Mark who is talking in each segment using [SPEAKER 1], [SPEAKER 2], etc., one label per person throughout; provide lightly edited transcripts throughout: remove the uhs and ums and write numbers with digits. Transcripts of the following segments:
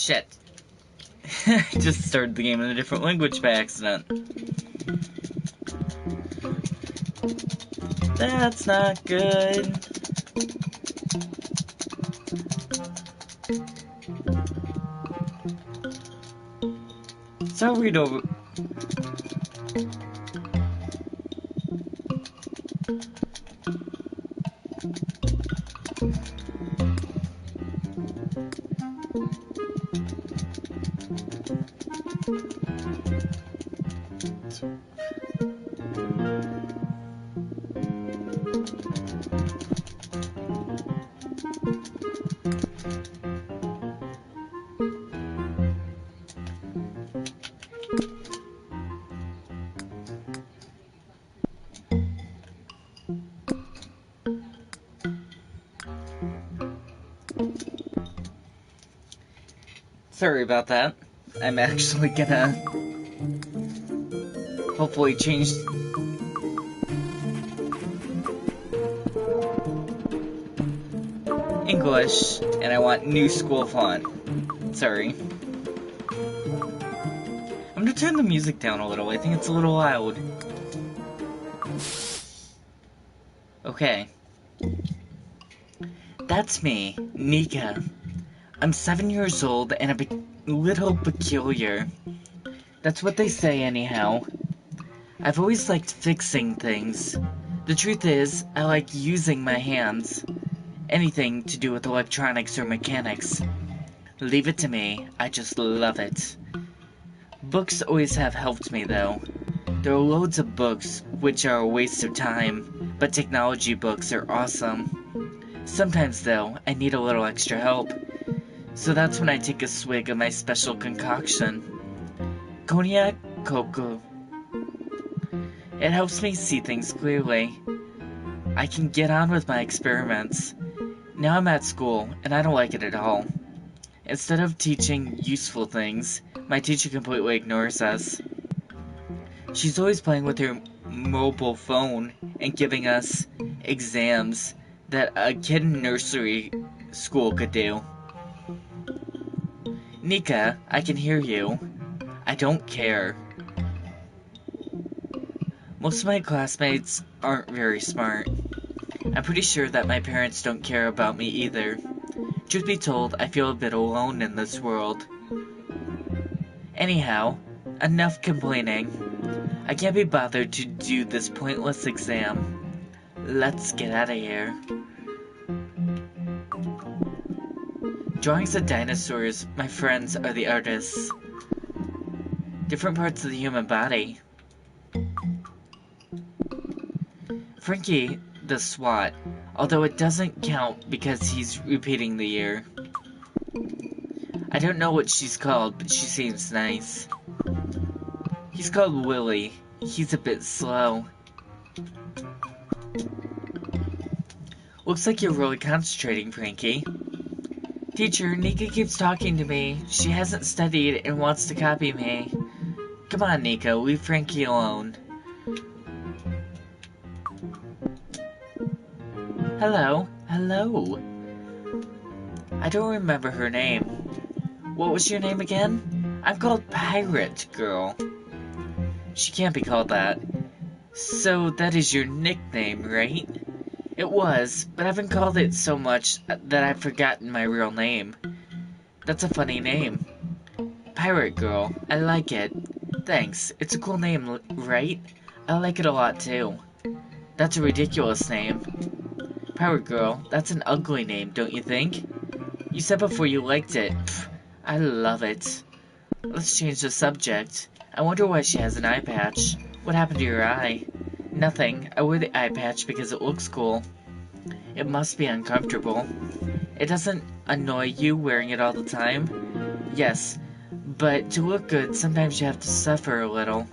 [SPEAKER 1] Shit. I just started the game in a different language by accident. That's not good. So I'll read over. Sorry about that. I'm actually gonna hopefully change English, and I want new school font. Sorry. I'm gonna turn the music down a little. I think it's a little loud. Okay. That's me, Nika. I'm 7 years old and a little peculiar. That's what they say anyhow. I've always liked fixing things. The truth is, I like using my hands. Anything to do with electronics or mechanics. Leave it to me, I just love it. Books always have helped me though. There are loads of books which are a waste of time, but technology books are awesome. Sometimes though, I need a little extra help. So that's when I take a swig of my special concoction. Cognac cocoa. It helps me see things clearly. I can get on with my experiments. Now I'm at school, and I don't like it at all. Instead of teaching useful things, my teacher completely ignores us. She's always playing with her mobile phone and giving us exams that a kid in nursery school could do. Nika, I can hear you. I don't care. Most of my classmates aren't very smart. I'm pretty sure that my parents don't care about me either. Truth be told, I feel a bit alone in this world. Anyhow, enough complaining. I can't be bothered to do this pointless exam. Let's get out of here. Drawings of dinosaurs, my friends are the artists. Different parts of the human body. Frankie, the SWAT, although it doesn't count because he's repeating the year. I don't know what she's called, but she seems nice. He's called Willie. He's a bit slow. Looks like you're really concentrating, Frankie. Teacher, Nika keeps talking to me. She hasn't studied and wants to copy me. Come on, Nika, leave Frankie alone. Hello. Hello. I don't remember her name. What was your name again? I'm called Pirate Girl. She can't be called that. So that is your nickname, right? It was, but I've been called it so much that I've forgotten my real name. That's a funny name. Pirate Girl. I like it. Thanks. It's a cool name, right? I like it a lot too. That's a ridiculous name. Pirate Girl, that's an ugly name, don't you think? You said before you liked it. Pfft, I love it. Let's change the subject. I wonder why she has an eye patch. What happened to your eye? Nothing. I wear the eye patch because it looks cool. It must be uncomfortable. It doesn't annoy you wearing it all the time? Yes, but to look good, sometimes you have to suffer a little.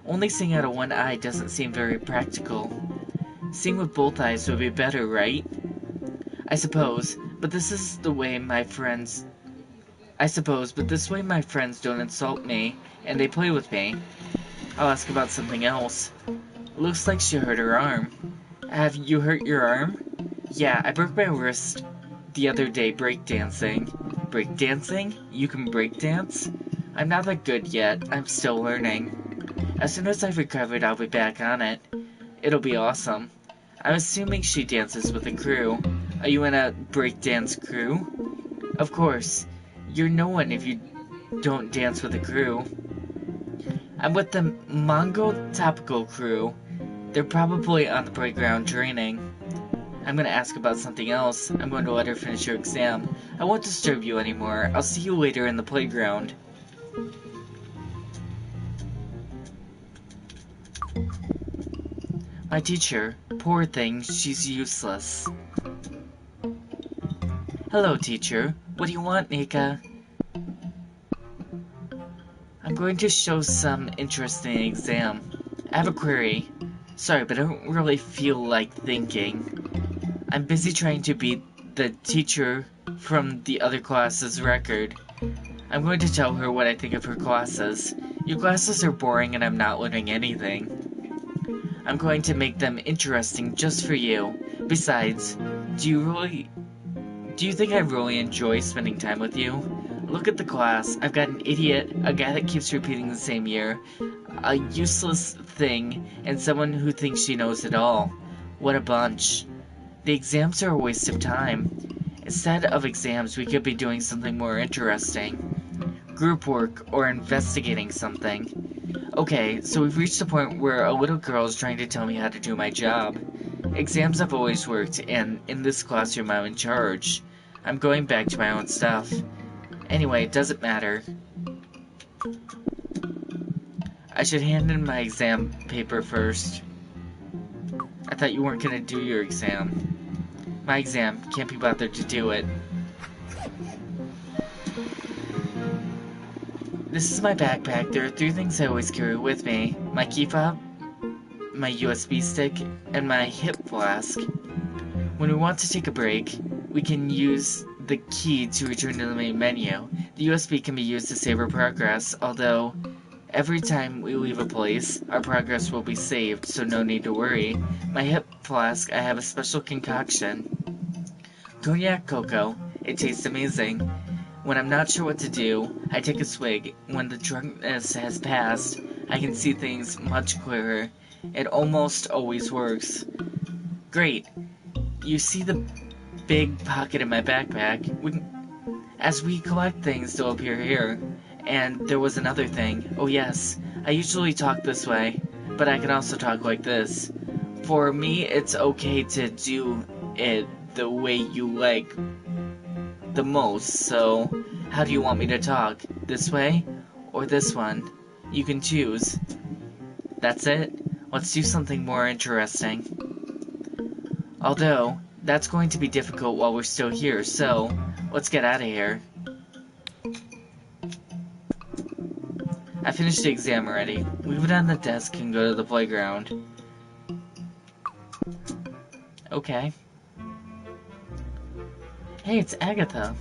[SPEAKER 1] Only seeing out of one eye doesn't seem very practical. Seeing with both eyes would be better, right? I suppose, but this way my friends don't insult me, and they play with me. I'll ask about something else. Looks like she hurt her arm. Have you hurt your arm? Yeah, I broke my wrist the other day breakdancing. Breakdancing? You can breakdance? I'm not that good yet. I'm still learning. As soon as I've recovered, I'll be back on it. It'll be awesome. I'm assuming she dances with a crew. Are you in a breakdance crew? Of course. You're no one if you don't dance with a crew. I'm with the Mongol Topical crew. They're probably on the playground training. I'm gonna ask about something else. I'm going to let her finish her exam. I won't disturb you anymore. I'll see you later in the playground. My teacher. Poor thing, she's useless. Hello, teacher. What do you want, Nika? I'm going to show some interest in the exam. I have a query. Sorry, but I don't really feel like thinking. I'm busy trying to beat the teacher from the other class's record. I'm going to tell her what I think of her classes. Your classes are boring and I'm not learning anything. I'm going to make them interesting just for you. Besides, do you think I really enjoy spending time with you? Look at the class. I've got an idiot, a guy that keeps repeating the same year, a useless thing, and someone who thinks she knows it all. What a bunch. The exams are a waste of time. Instead of exams, we could be doing something more interesting. Group work or investigating something. Okay, so we've reached the point where a little girl is trying to tell me how to do my job. Exams have always worked, and in this classroom I'm in charge. I'm going back to my own stuff. Anyway, it doesn't matter. I should hand in my exam paper first. I thought you weren't gonna do your exam. My exam, can't be bothered to do it. This is my backpack. There are 3 things I always carry with me. My key fob, my USB stick, and my hip flask. When we want to take a break, we can use the key to return to the main menu. The USB can be used to save our progress, although every time we leave a place, our progress will be saved, so no need to worry. My hip flask, I have a special concoction. Cognac cocoa. It tastes amazing. When I'm not sure what to do, I take a swig. When the drunkenness has passed, I can see things much clearer. It almost always works. Great. You see the big pocket in my backpack? As we collect things, they'll appear here. And there was another thing. Oh yes, I usually talk this way, but I can also talk like this. For me, it's okay to do it the way you like the most, so how do you want me to talk? This way? Or this one? You can choose. That's it? Let's do something more interesting. Although, that's going to be difficult while we're still here, so let's get out of here. I finished the exam already. Leave it on the desk and go to the playground. Okay. Hey, it's Agatha.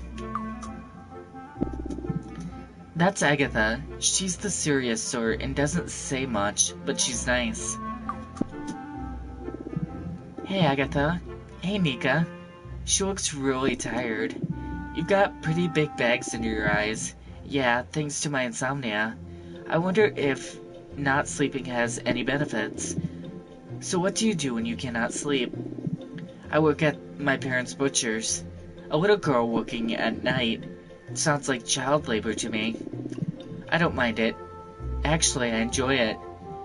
[SPEAKER 1] That's Agatha. She's the serious sort and doesn't say much, but she's nice. Hey, Agatha. Hey, Nika. She looks really tired. You've got pretty big bags under your eyes. Yeah, thanks to my insomnia. I wonder if not sleeping has any benefits. So what do you do when you cannot sleep? I work at my parents' butcher's. A little girl working at night. Sounds like child labor to me. I don't mind it. Actually, I enjoy it.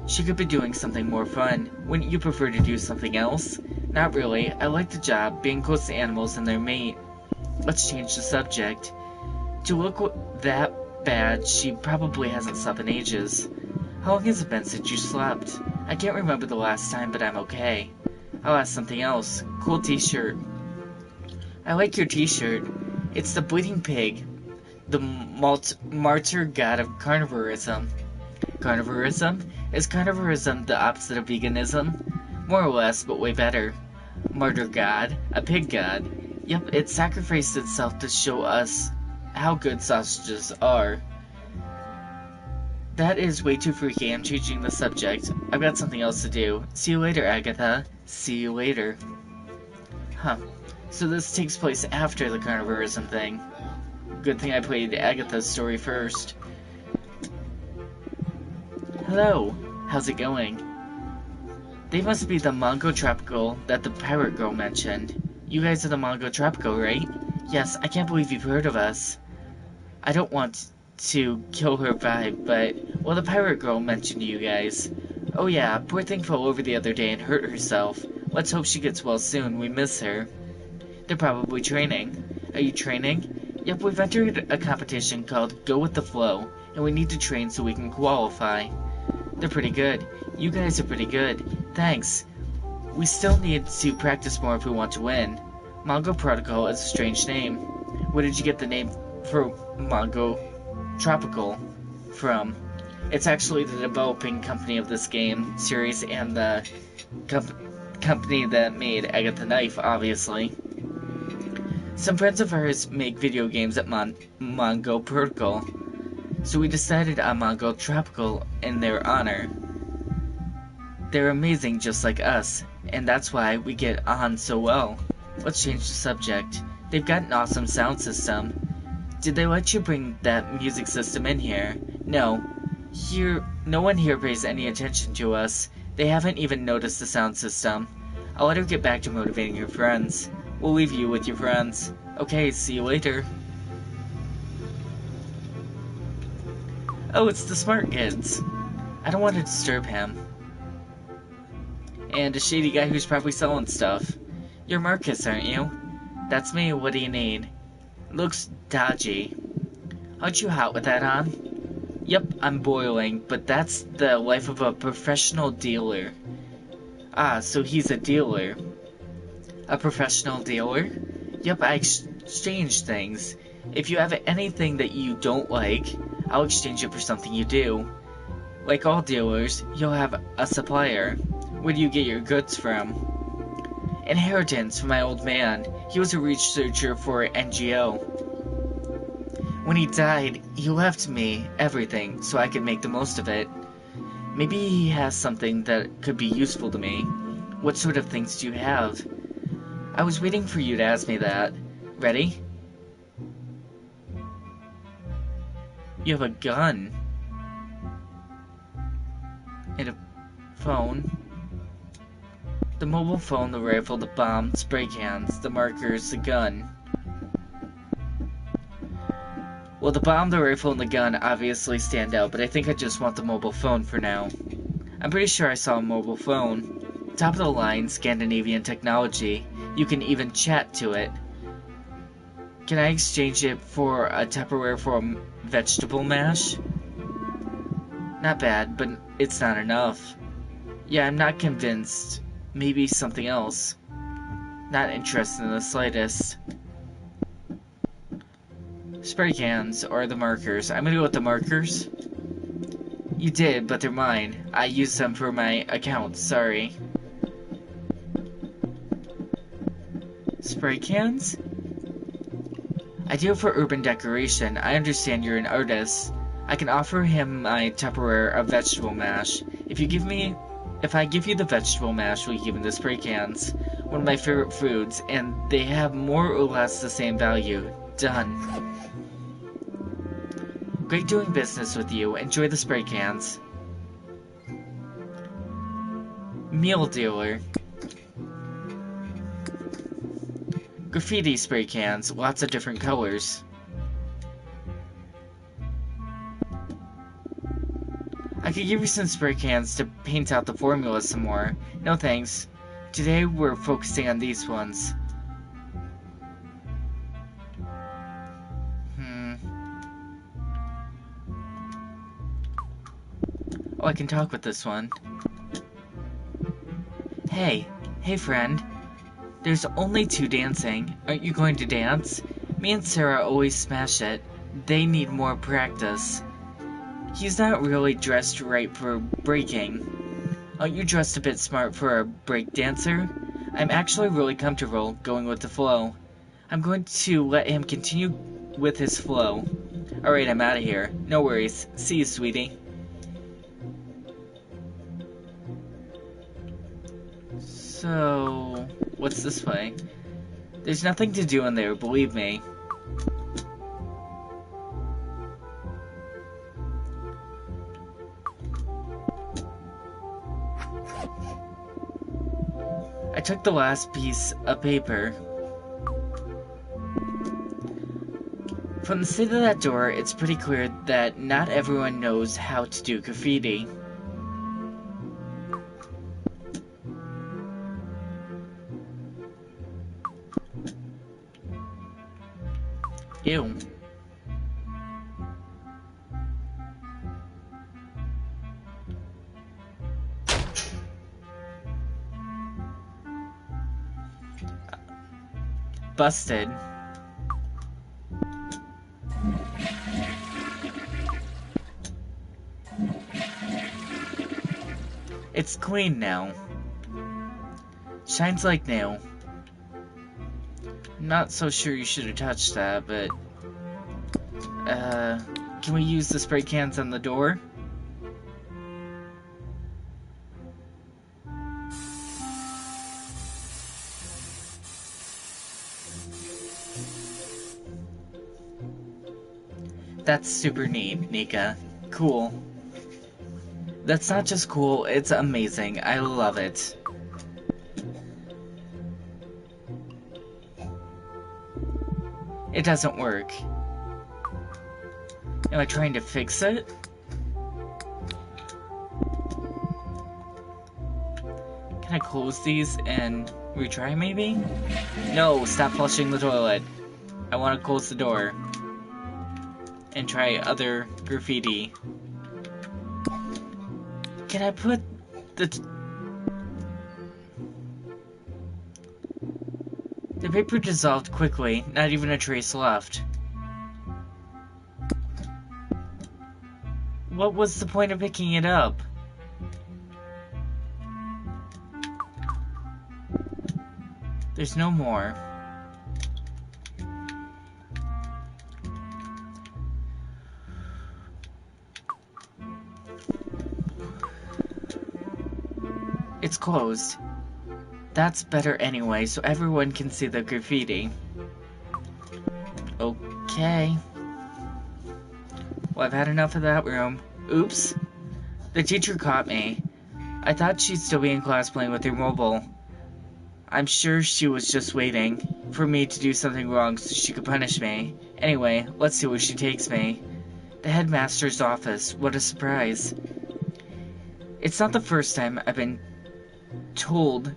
[SPEAKER 1] She could be doing something more fun. Wouldn't you prefer to do something else? Not really. I like the job, being close to animals and their mate. Let's change the subject. To look that bad, she probably hasn't slept in ages. How long has it been since you slept? I can't remember the last time, but I'm okay. I'll ask something else. Cool t-shirt. I like your t-shirt. It's the bleeding pig, the martyr god of carnivorism. Carnivorism? Is carnivorism the opposite of veganism? More or less, but way better. Martyr god, a pig god. Yep, it sacrificed itself to show us how good sausages are. That is way too freaky. I'm changing the subject. I've got something else to do. See you later, Agatha. See you later. Huh. So this takes place after the carnivorism thing. Good thing I played Agatha's story first. Hello, how's it going? They must be the Mongo Tropical that the pirate girl mentioned. You guys are the Mongo Tropical, right? Yes, I can't believe you've heard of us. I don't want to kill her vibe, but, well, the pirate girl mentioned you guys. Oh yeah, poor thing fell over the other day and hurt herself. Let's hope she gets well soon, we miss her. They're probably training. Are you training? Yep, we've entered a competition called Go With The Flow, and we need to train so we can qualify. They're pretty good. You guys are pretty good. Thanks. We still need to practice more if we want to win. Mongo Protocol is a strange name. Where did you get the name for Mongo Tropical from? It's actually the developing company of this game series and the company that made Agatha Knife, obviously. Some friends of ours make video games at Mongo Protocol, so we decided on Mongo Tropical in their honor. They're amazing just like us, and that's why we get on so well. Let's change the subject. They've got an awesome sound system. Did they let you bring that music system in here? No. No one here pays any attention to us. They haven't even noticed the sound system. I'll let her get back to motivating her friends. We'll leave you with your friends. Okay, see you later. Oh, it's the smart kids. I don't want to disturb him. And a shady guy who's probably selling stuff. You're Marcus, aren't you? That's me, what do you need? Looks dodgy. Aren't you hot with that on? Yep, I'm boiling, but that's the life of a professional dealer. Ah, so he's a dealer. A professional dealer? Yep, I exchange things. If you have anything that you don't like, I'll exchange it for something you do. Like all dealers, you'll have a supplier. Where do you get your goods from? Inheritance from my old man. He was a researcher for an NGO. When he died, he left me everything so I could make the most of it. Maybe he has something that could be useful to me. What sort of things do you have? I was waiting for you to ask me that. Ready? You have a gun. And a phone. The mobile phone, the rifle, the bomb, spray cans, the markers, the gun. Well, the bomb, the rifle, and the gun obviously stand out, but I think I just want the mobile phone for now. I'm pretty sure I saw a mobile phone. Top of the line, Scandinavian technology. You can even chat to it. Can I exchange it for a Tupperware for a vegetable mash? Not bad, but it's not enough. Yeah, I'm not convinced. Maybe something else. Not interested in the slightest. Spray cans or the markers. I'm gonna go with the markers. You did, but they're mine. I used them for my account, sorry. Spray cans? Ideal for urban decoration. I understand you're an artist. I can offer him my Tupperware of vegetable mash. If I give you the vegetable mash, will you give him the spray cans? One of my favorite foods, and they have more or less the same value. Done. Great doing business with you. Enjoy the spray cans. Meal dealer. Graffiti spray cans. Lots of different colors. I could give you some spray cans to paint out the formula some more. No thanks. Today we're focusing on these ones. Oh, I can talk with this one. Hey friend. There's only 2 dancing. Aren't you going to dance? Me and Sarah always smash it. They need more practice. He's not really dressed right for breaking. Aren't you dressed a bit smart for a break dancer? I'm actually really comfortable going with the flow. I'm going to let him continue with his flow. Alright, I'm out of here. No worries. See you, sweetie. So, what's this way? There's nothing to do in there, believe me. I took the last piece of paper. From the state of that door, it's pretty clear that not everyone knows how to do graffiti. Ew. Busted. It's clean now. Shines like new. Not so sure you should have touched that, but... can we use the spray cans on the door? That's super neat, Nika. Cool. That's not just cool, it's amazing. I love it. It doesn't work. Am I trying to fix it? Can I close these and retry maybe? No, stop flushing the toilet. I want to close the door. And try other graffiti. Can I put the paper dissolved quickly, not even a trace left. What was the point of picking it up? There's no more. It's closed. That's better anyway, so everyone can see the graffiti. Okay. Well, I've had enough of that room. Oops. The teacher caught me. I thought she'd still be in class playing with her mobile. I'm sure she was just waiting for me to do something wrong so she could punish me. Anyway, let's see where she takes me. The headmaster's office. What a surprise. It's not the first time I've been told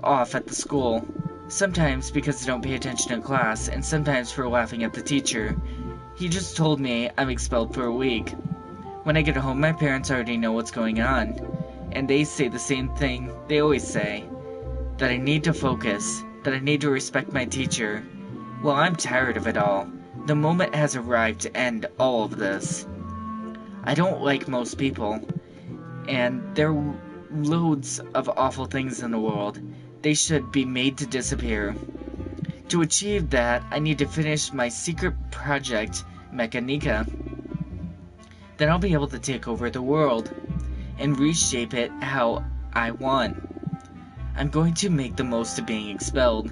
[SPEAKER 1] off at the school. Sometimes because I don't pay attention in class, and sometimes for laughing at the teacher. He just told me I'm expelled for a week. When I get home, my parents already know what's going on, and they say the same thing they always say, that I need to focus, that I need to respect my teacher. Well, I'm tired of it all. The moment has arrived to end all of this. I don't like most people, and there are loads of awful things in the world. They should be made to disappear. To achieve that, I need to finish my secret project, Mecha Nika. Then I'll be able to take over the world and reshape it how I want. I'm going to make the most of being expelled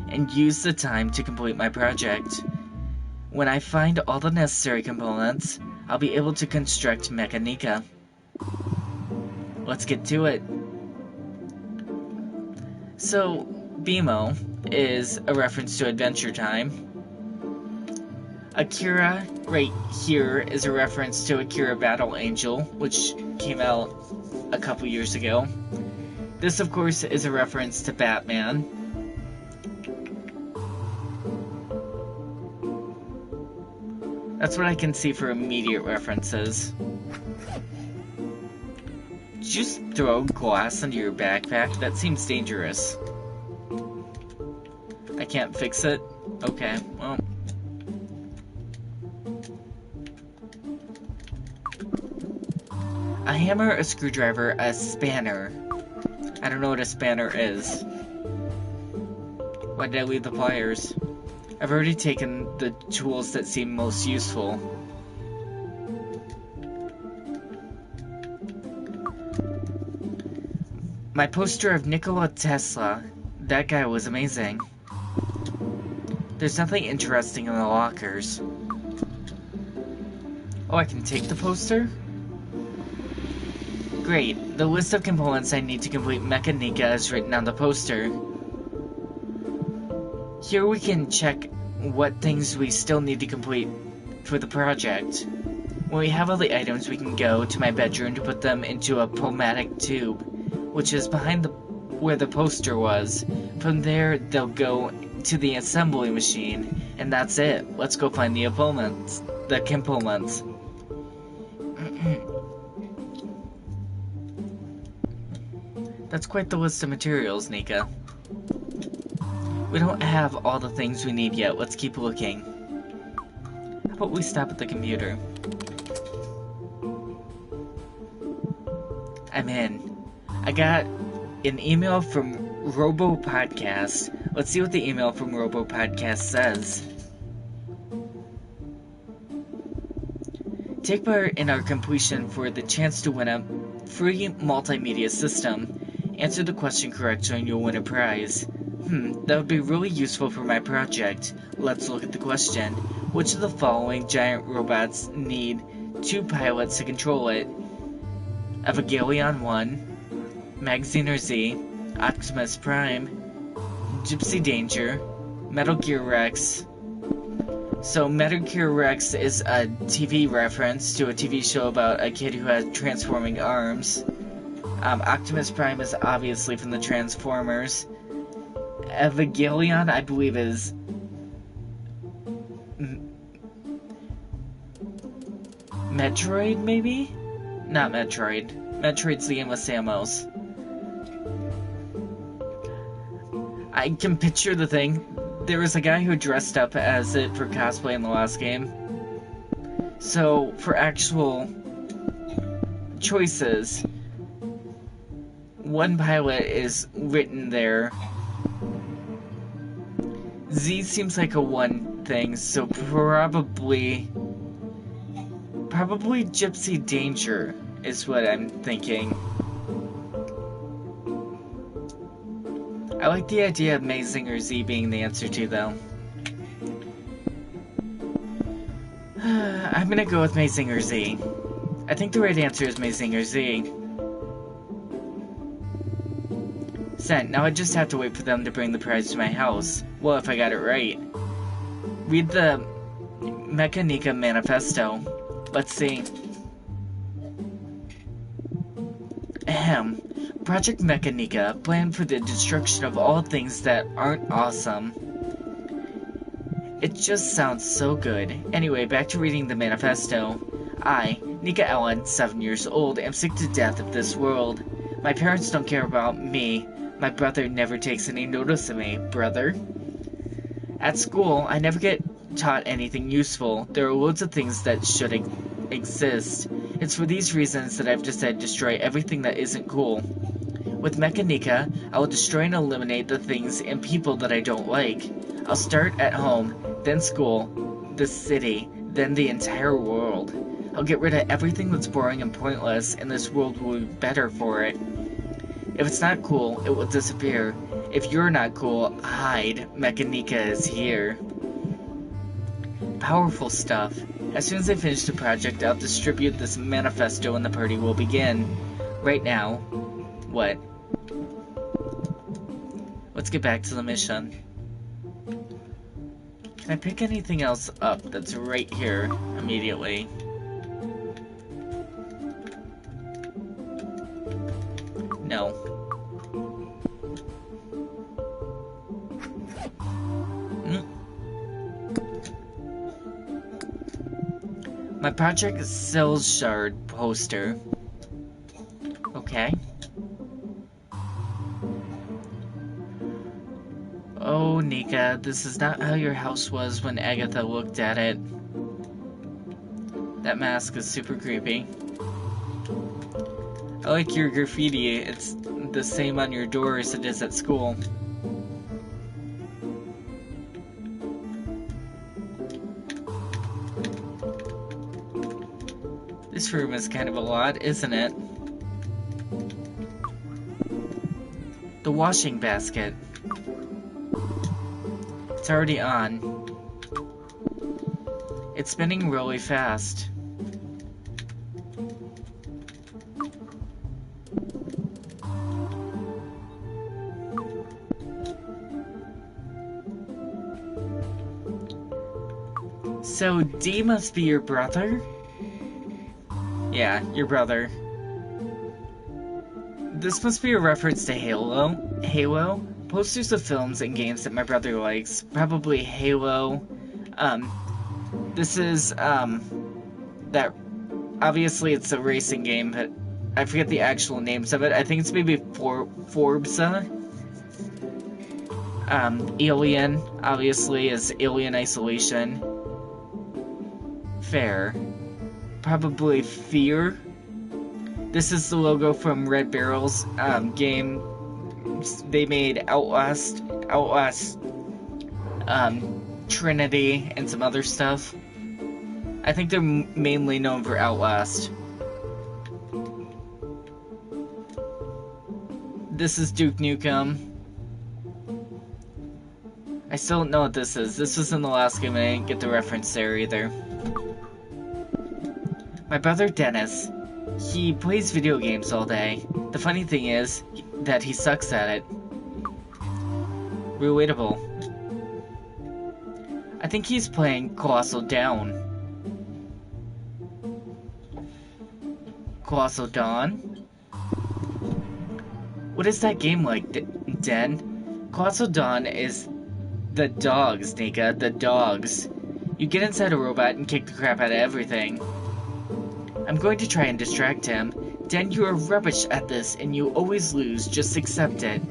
[SPEAKER 1] and use the time to complete my project. When I find all the necessary components, I'll be able to construct Mecha Nika. Let's get to it. So, BMO is a reference to Adventure Time. Akira, right here, is a reference to Akira Battle Angel, which came out a couple years ago. This, of course, is a reference to Batman. That's what I can see for immediate references. Did you just throw glass into your backpack? That seems dangerous. I can't fix it? Okay, well. A hammer, a screwdriver, a spanner. I don't know what a spanner is. Why did I leave the pliers? I've already taken the tools that seem most useful. My poster of Nikola Tesla. That guy was amazing. There's nothing interesting in the lockers. Oh, I can take the poster? Great. The list of components I need to complete Mecha Nika is written on the poster. Here we can check what things we still need to complete for the project. When we have all the items, we can go to my bedroom to put them into a pneumatic tube, which is behind where the poster was. From there, they'll go to the assembly machine, and that's it. Let's go find the components. That's quite the list of materials, Nika. We don't have all the things we need yet. Let's keep looking. How about we stop at the computer? I'm in. I got an email from Robo Podcast. Let's see what the email from Robo Podcast says. Take part in our completion for the chance to win a free multimedia system. Answer the question correctly and you'll win a prize. That would be really useful for my project. Let's look at the question. Which of the following giant robots need 2 pilots to control it? Evangelion 1, Magaziner Z, Optimus Prime, Gypsy Danger, Metal Gear Rex. So Metal Gear Rex is a TV reference to a TV show about a kid who has transforming arms. Optimus Prime is obviously from the Transformers. Evangelion, I believe, is Metroid, maybe? Not Metroid. Metroid's the game with Samus. I can picture the thing. There was a guy who dressed up as it for cosplay in the last game. So, for actual choices, one pilot is written there. Z seems like a 1 thing, so probably Gypsy Danger is what I'm thinking. I like the idea of Mazinger Z being the answer to, though. I'm gonna go with Mazinger Z. I think the right answer is Mazinger Z. Sent. Now I just have to wait for them to bring the prize to my house. Well, if I got it right. Read the Mecha Nika manifesto. Let's see. Ahem. Project Mecha Nika, planned for the destruction of all things that aren't awesome. It just sounds so good. Anyway, back to reading the manifesto. I, Nika Ellen, 7 years old, am sick to death of this world. My parents don't care about me. My brother never takes any notice of me. Brother? At school, I never get taught anything useful. There are loads of things that should exist. It's for these reasons that I've decided to destroy everything that isn't cool. With Mecha Nika, I will destroy and eliminate the things and people that I don't like. I'll start at home, then school, the city, then the entire world. I'll get rid of everything that's boring and pointless, and this world will be better for it. If it's not cool, it will disappear. If you're not cool, hide. Mecha Nika is here. Powerful stuff. As soon as I finish the project, I'll distribute this manifesto and the party will begin. Right now. What? Let's get back to the mission. Can I pick anything else up that's right here immediately? No. My Project Cells Shard poster. Okay. Oh, Nika, this is not how your house was when Agatha looked at it. That mask is super creepy. I like your graffiti. It's the same on your door as it is at school. This room is kind of a lot, isn't it? The washing basket. It's already on. It's spinning really fast. So, D must be your brother? Yeah, your brother. This must be a reference to Halo. Halo? Posters of films and games that my brother likes. Probably Halo. This is, that... Obviously it's a racing game, but I forget the actual names of it. I think it's maybe Forza. Alien, obviously, is Alien Isolation. Fair. Probably Fear. This is the logo from Red Barrel's game. They made Outlast, Trinity, and some other stuff. I think they're mainly known for Outlast. This is Duke Nukem. I still don't know what this is. This was in the last game and I didn't get the reference there either. My brother Dennis. He plays video games all day. The funny thing is that he sucks at it. Relatable. I think he's playing Colossal Dawn. Colossal Dawn? What is that game like, Den? Colossal Dawn is the dogs, Nika, the dogs. You get inside a robot and kick the crap out of everything. I'm going to try and distract him. Den, you are rubbish at this, and you always lose. Just accept it.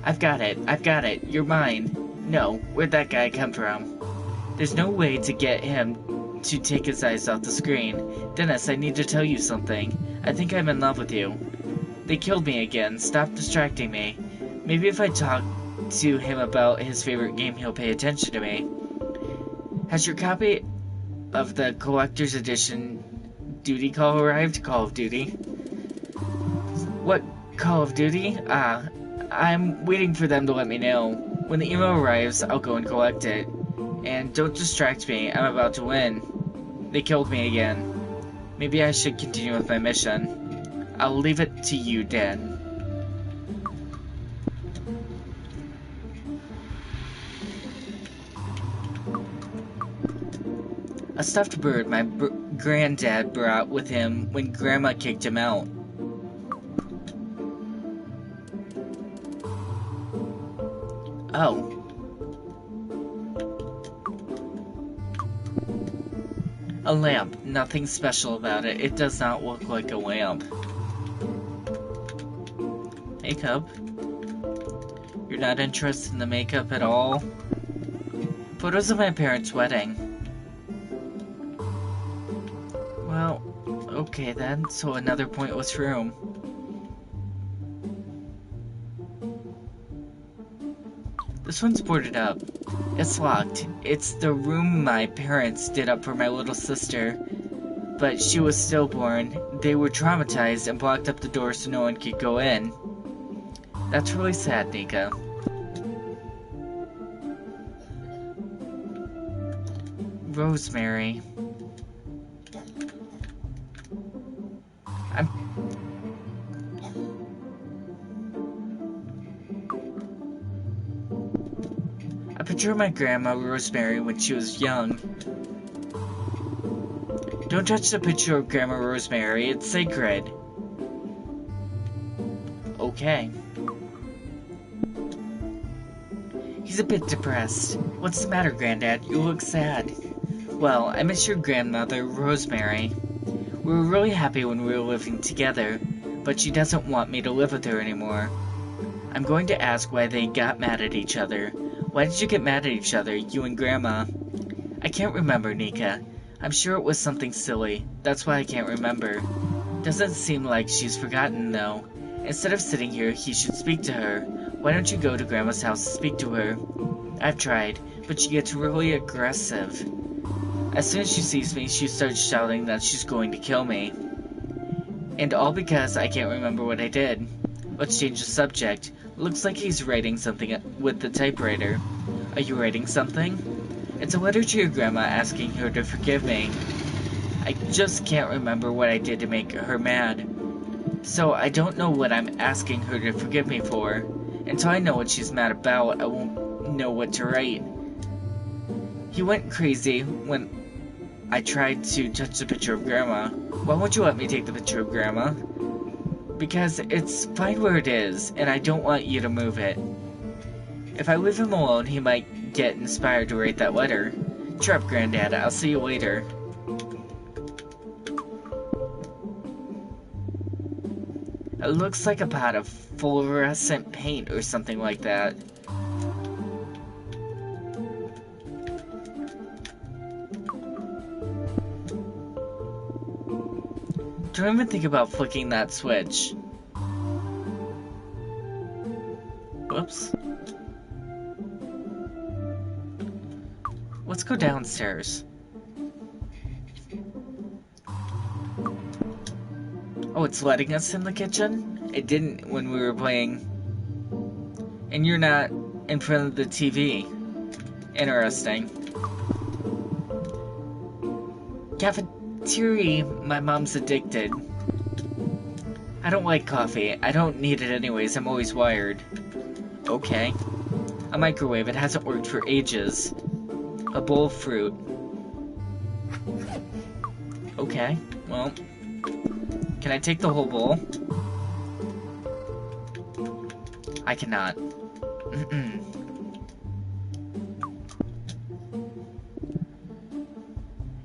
[SPEAKER 1] I've got it. You're mine. No, where'd that guy come from? There's no way to get him to take his eyes off the screen. Dennis, I need to tell you something. I think I'm in love with you. They killed me again. Stop distracting me. Maybe if I talk to him about his favorite game, he'll pay attention to me. Has your copy of the collector's edition Duty Call arrived? Call of Duty. What Call of Duty? I'm waiting for them to let me know. When the email arrives, I'll go and collect it. And don't distract me, I'm about to win. They killed me again. Maybe I should continue with my mission. I'll leave it to you, Dan. A stuffed bird my granddad brought with him when Grandma kicked him out. Oh. A lamp. Nothing special about it. It does not look like a lamp. Makeup? You're not interested in the makeup at all? Photos of my parents' wedding. Well, okay then, so another pointless room. This one's boarded up. It's locked. It's the room my parents did up for my little sister. But she was stillborn. They were traumatized and blocked up the door so no one could go in. That's really sad, Nika. Rosemary. A picture of my grandma, Rosemary, when she was young. Don't touch the picture of Grandma Rosemary, it's sacred. Okay. He's a bit depressed. What's the matter, Granddad? You look sad. Well, I miss your grandmother, Rosemary. We were really happy when we were living together, but she doesn't want me to live with her anymore. I'm going to ask why they got mad at each other. Why did you get mad at each other, you and Grandma? I can't remember, Nika. I'm sure it was something silly. That's why I can't remember. Doesn't seem like she's forgotten, though. Instead of sitting here, he should speak to her. Why don't you go to Grandma's house and speak to her? I've tried, but she gets really aggressive. As soon as she sees me, she starts shouting that she's going to kill me. And all because I can't remember what I did. Let's change the subject. Looks like he's writing something with the typewriter. Are you writing something? It's a letter to your grandma asking her to forgive me. I just can't remember what I did to make her mad. So I don't know what I'm asking her to forgive me for. Until I know what she's mad about, I won't know what to write. He went crazy when I tried to touch the picture of Grandma. Why won't you let me take the picture of Grandma? Because it's fine where it is, and I don't want you to move it. If I leave him alone, he might get inspired to write that letter. Cheer up, Granddad. I'll see you later. It looks like a pot of fluorescent paint or something like that. Don't even think about flicking that switch. Whoops. Let's go downstairs. Oh, it's letting us in the kitchen? It didn't when we were playing. And you're not in front of the TV. Interesting. Cafeteria, my mom's addicted. I don't like coffee. I don't need it anyways. I'm always wired. Okay. A microwave. It hasn't worked for ages. A bowl of fruit. Okay. Well. Can I take the whole bowl? I cannot.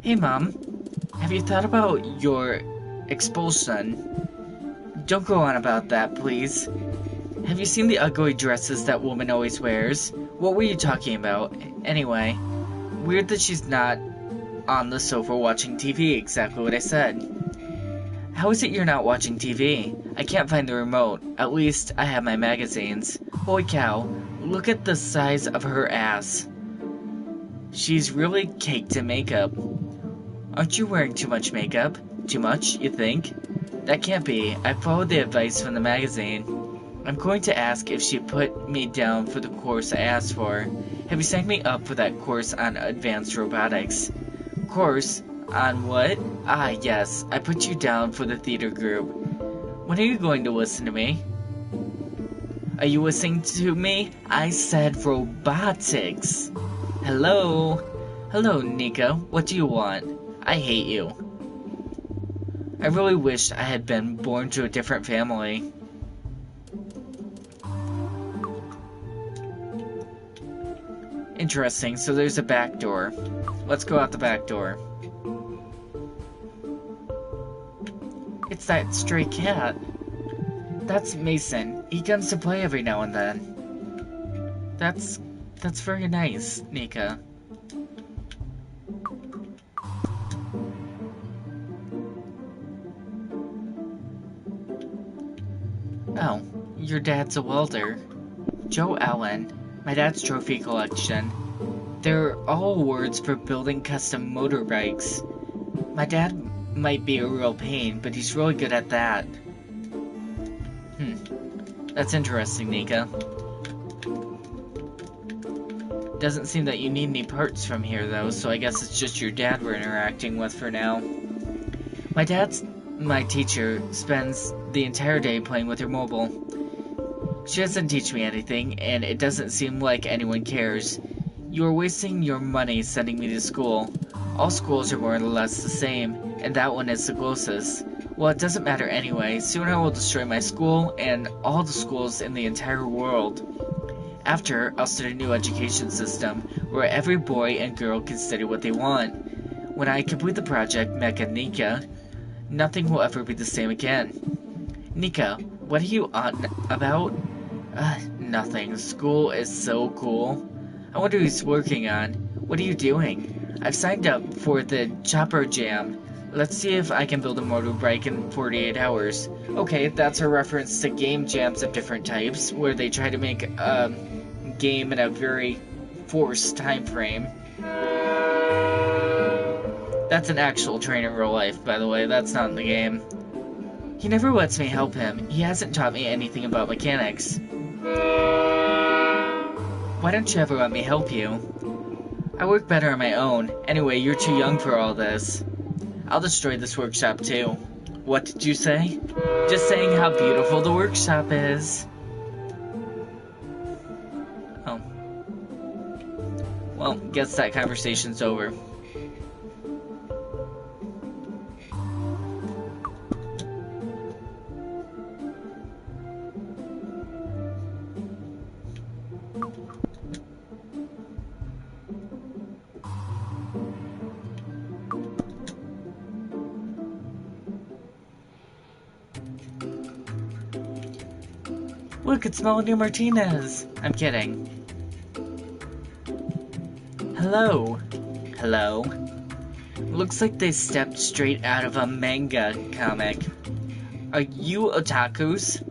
[SPEAKER 1] Hey, Mom. Have you thought about your expulsion? Don't go on about that, please. Have you seen the ugly dresses that woman always wears? What were you talking about? Anyway, weird that she's not on the sofa watching TV, exactly what I said. How is it you're not watching TV? I can't find the remote. At least, I have my magazines. Holy cow, look at the size of her ass. She's really caked in makeup. Aren't you wearing too much makeup? Too much, you think? That can't be. I followed the advice from the magazine. I'm going to ask if she put me down for the course I asked for. Have you signed me up for that course on advanced robotics? Course? On what? Ah, yes. I put you down for the theater group. When are you going to listen to me? Are you listening to me? I said robotics. Hello? Hello, Nika. What do you want? I hate you. I really wish I had been born to a different family. Interesting, so there's a back door. Let's go out the back door. It's that stray cat. That's Mason. He comes to play every now and then. That's very nice, Nika. Oh, your dad's a welder. Joe Allen. My dad's trophy collection. They're all awards for building custom motorbikes. My dad might be a real pain, but he's really good at that. That's interesting, Nika. Doesn't seem that you need any parts from here, though, so I guess it's just your dad we're interacting with for now. My teacher spends the entire day playing with her mobile. She doesn't teach me anything, and it doesn't seem like anyone cares. You are wasting your money sending me to school. All schools are more or less the same, and that one is the closest. Well, it doesn't matter anyway. Soon I will destroy my school and all the schools in the entire world. After, I'll start a new education system where every boy and girl can study what they want. When I complete the project Mecha Nika, nothing will ever be the same again. Nika, what are you on about? Nothing. School is so cool. I wonder who he's working on. What are you doing? I've signed up for the Chopper Jam. Let's see if I can build a motorbike in 48 hours. Okay, that's a reference to game jams of different types, where they try to make a game in a very forced time frame. That's an actual train in real life, by the way. That's not in the game. He never lets me help him. He hasn't taught me anything about mechanics. Why don't you ever let me help you? I work better on my own. Anyway, you're too young for all this. I'll destroy this workshop too. What did you say? Just saying how beautiful the workshop is. Oh. Well, guess that conversation's over. Look, it's Melanie Martinez. I'm kidding. Hello. Hello. Looks like they stepped straight out of a manga comic. Are you otakus?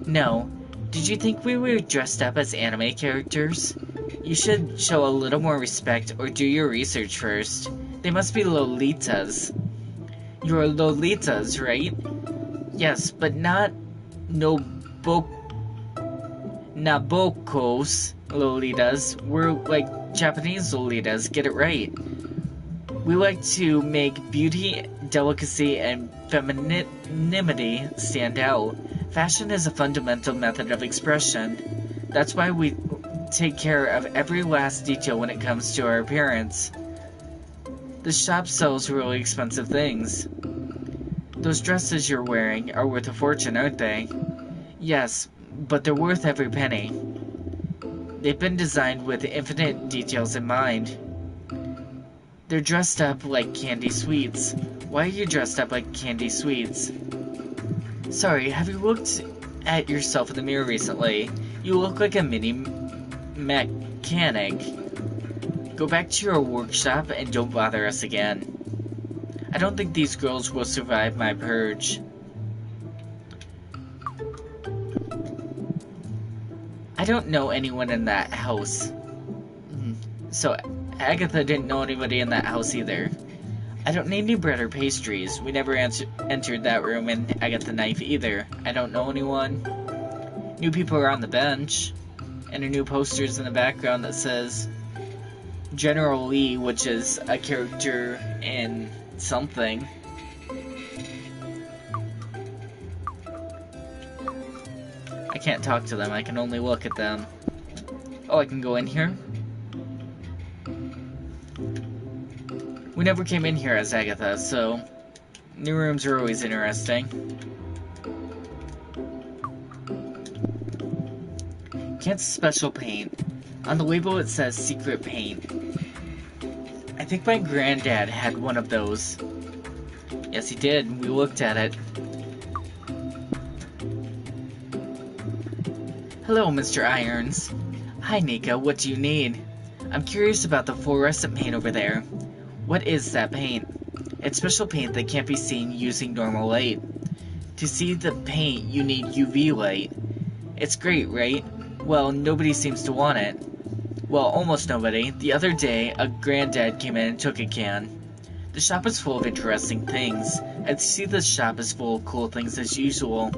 [SPEAKER 1] No. Did you think we were dressed up as anime characters? You should show a little more respect or do your research first. They must be lolitas. You're lolitas, right? Yes, but not Naboko's lolitas. We're like Japanese lolitas, get it right. We like to make beauty, delicacy, and femininity stand out. Fashion is a fundamental method of expression. That's why we take care of every last detail when it comes to our appearance. The shop sells really expensive things. Those dresses you're wearing are worth a fortune, aren't they? Yes, but they're worth every penny. They've been designed with infinite details in mind. They're dressed up like candy sweets. Why are you dressed up like candy sweets? Sorry, have you looked at yourself in the mirror recently? You look like a mini mechanic. Go back to your workshop and don't bother us again. I don't think these girls will survive my purge. I don't know anyone in that house. So, Agatha didn't know anybody in that house either. I don't need any bread or pastries. We never entered that room in Agatha Knife either. I don't know anyone. New people are on the bench. And a new poster's in the background that says General Lee, which is a character in something. I can't talk to them, I can only look at them. Oh, I can go in here? We never came in here as Agatha, so new rooms are always interesting. Kansas Special Paint. On the label it says Secret Paint. I think my granddad had one of those. Yes, he did. We looked at it. Hello, Mr. Irons. Hi, Nika. What do you need? I'm curious about the fluorescent paint over there. What is that paint? It's special paint that can't be seen using normal light. To see the paint, you need UV light. It's great, right? Well, nobody seems to want it. Well, almost nobody. The other day, a granddad came in and took a can. The shop is full of interesting things. I'd see the shop is full of cool things as usual.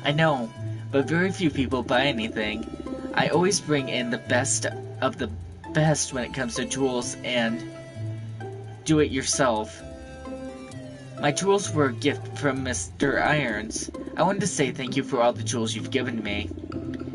[SPEAKER 1] I know, but very few people buy anything. I always bring in the best of the best when it comes to tools and do it yourself. My tools were a gift from Mr. Irons. I wanted to say thank you for all the tools you've given me.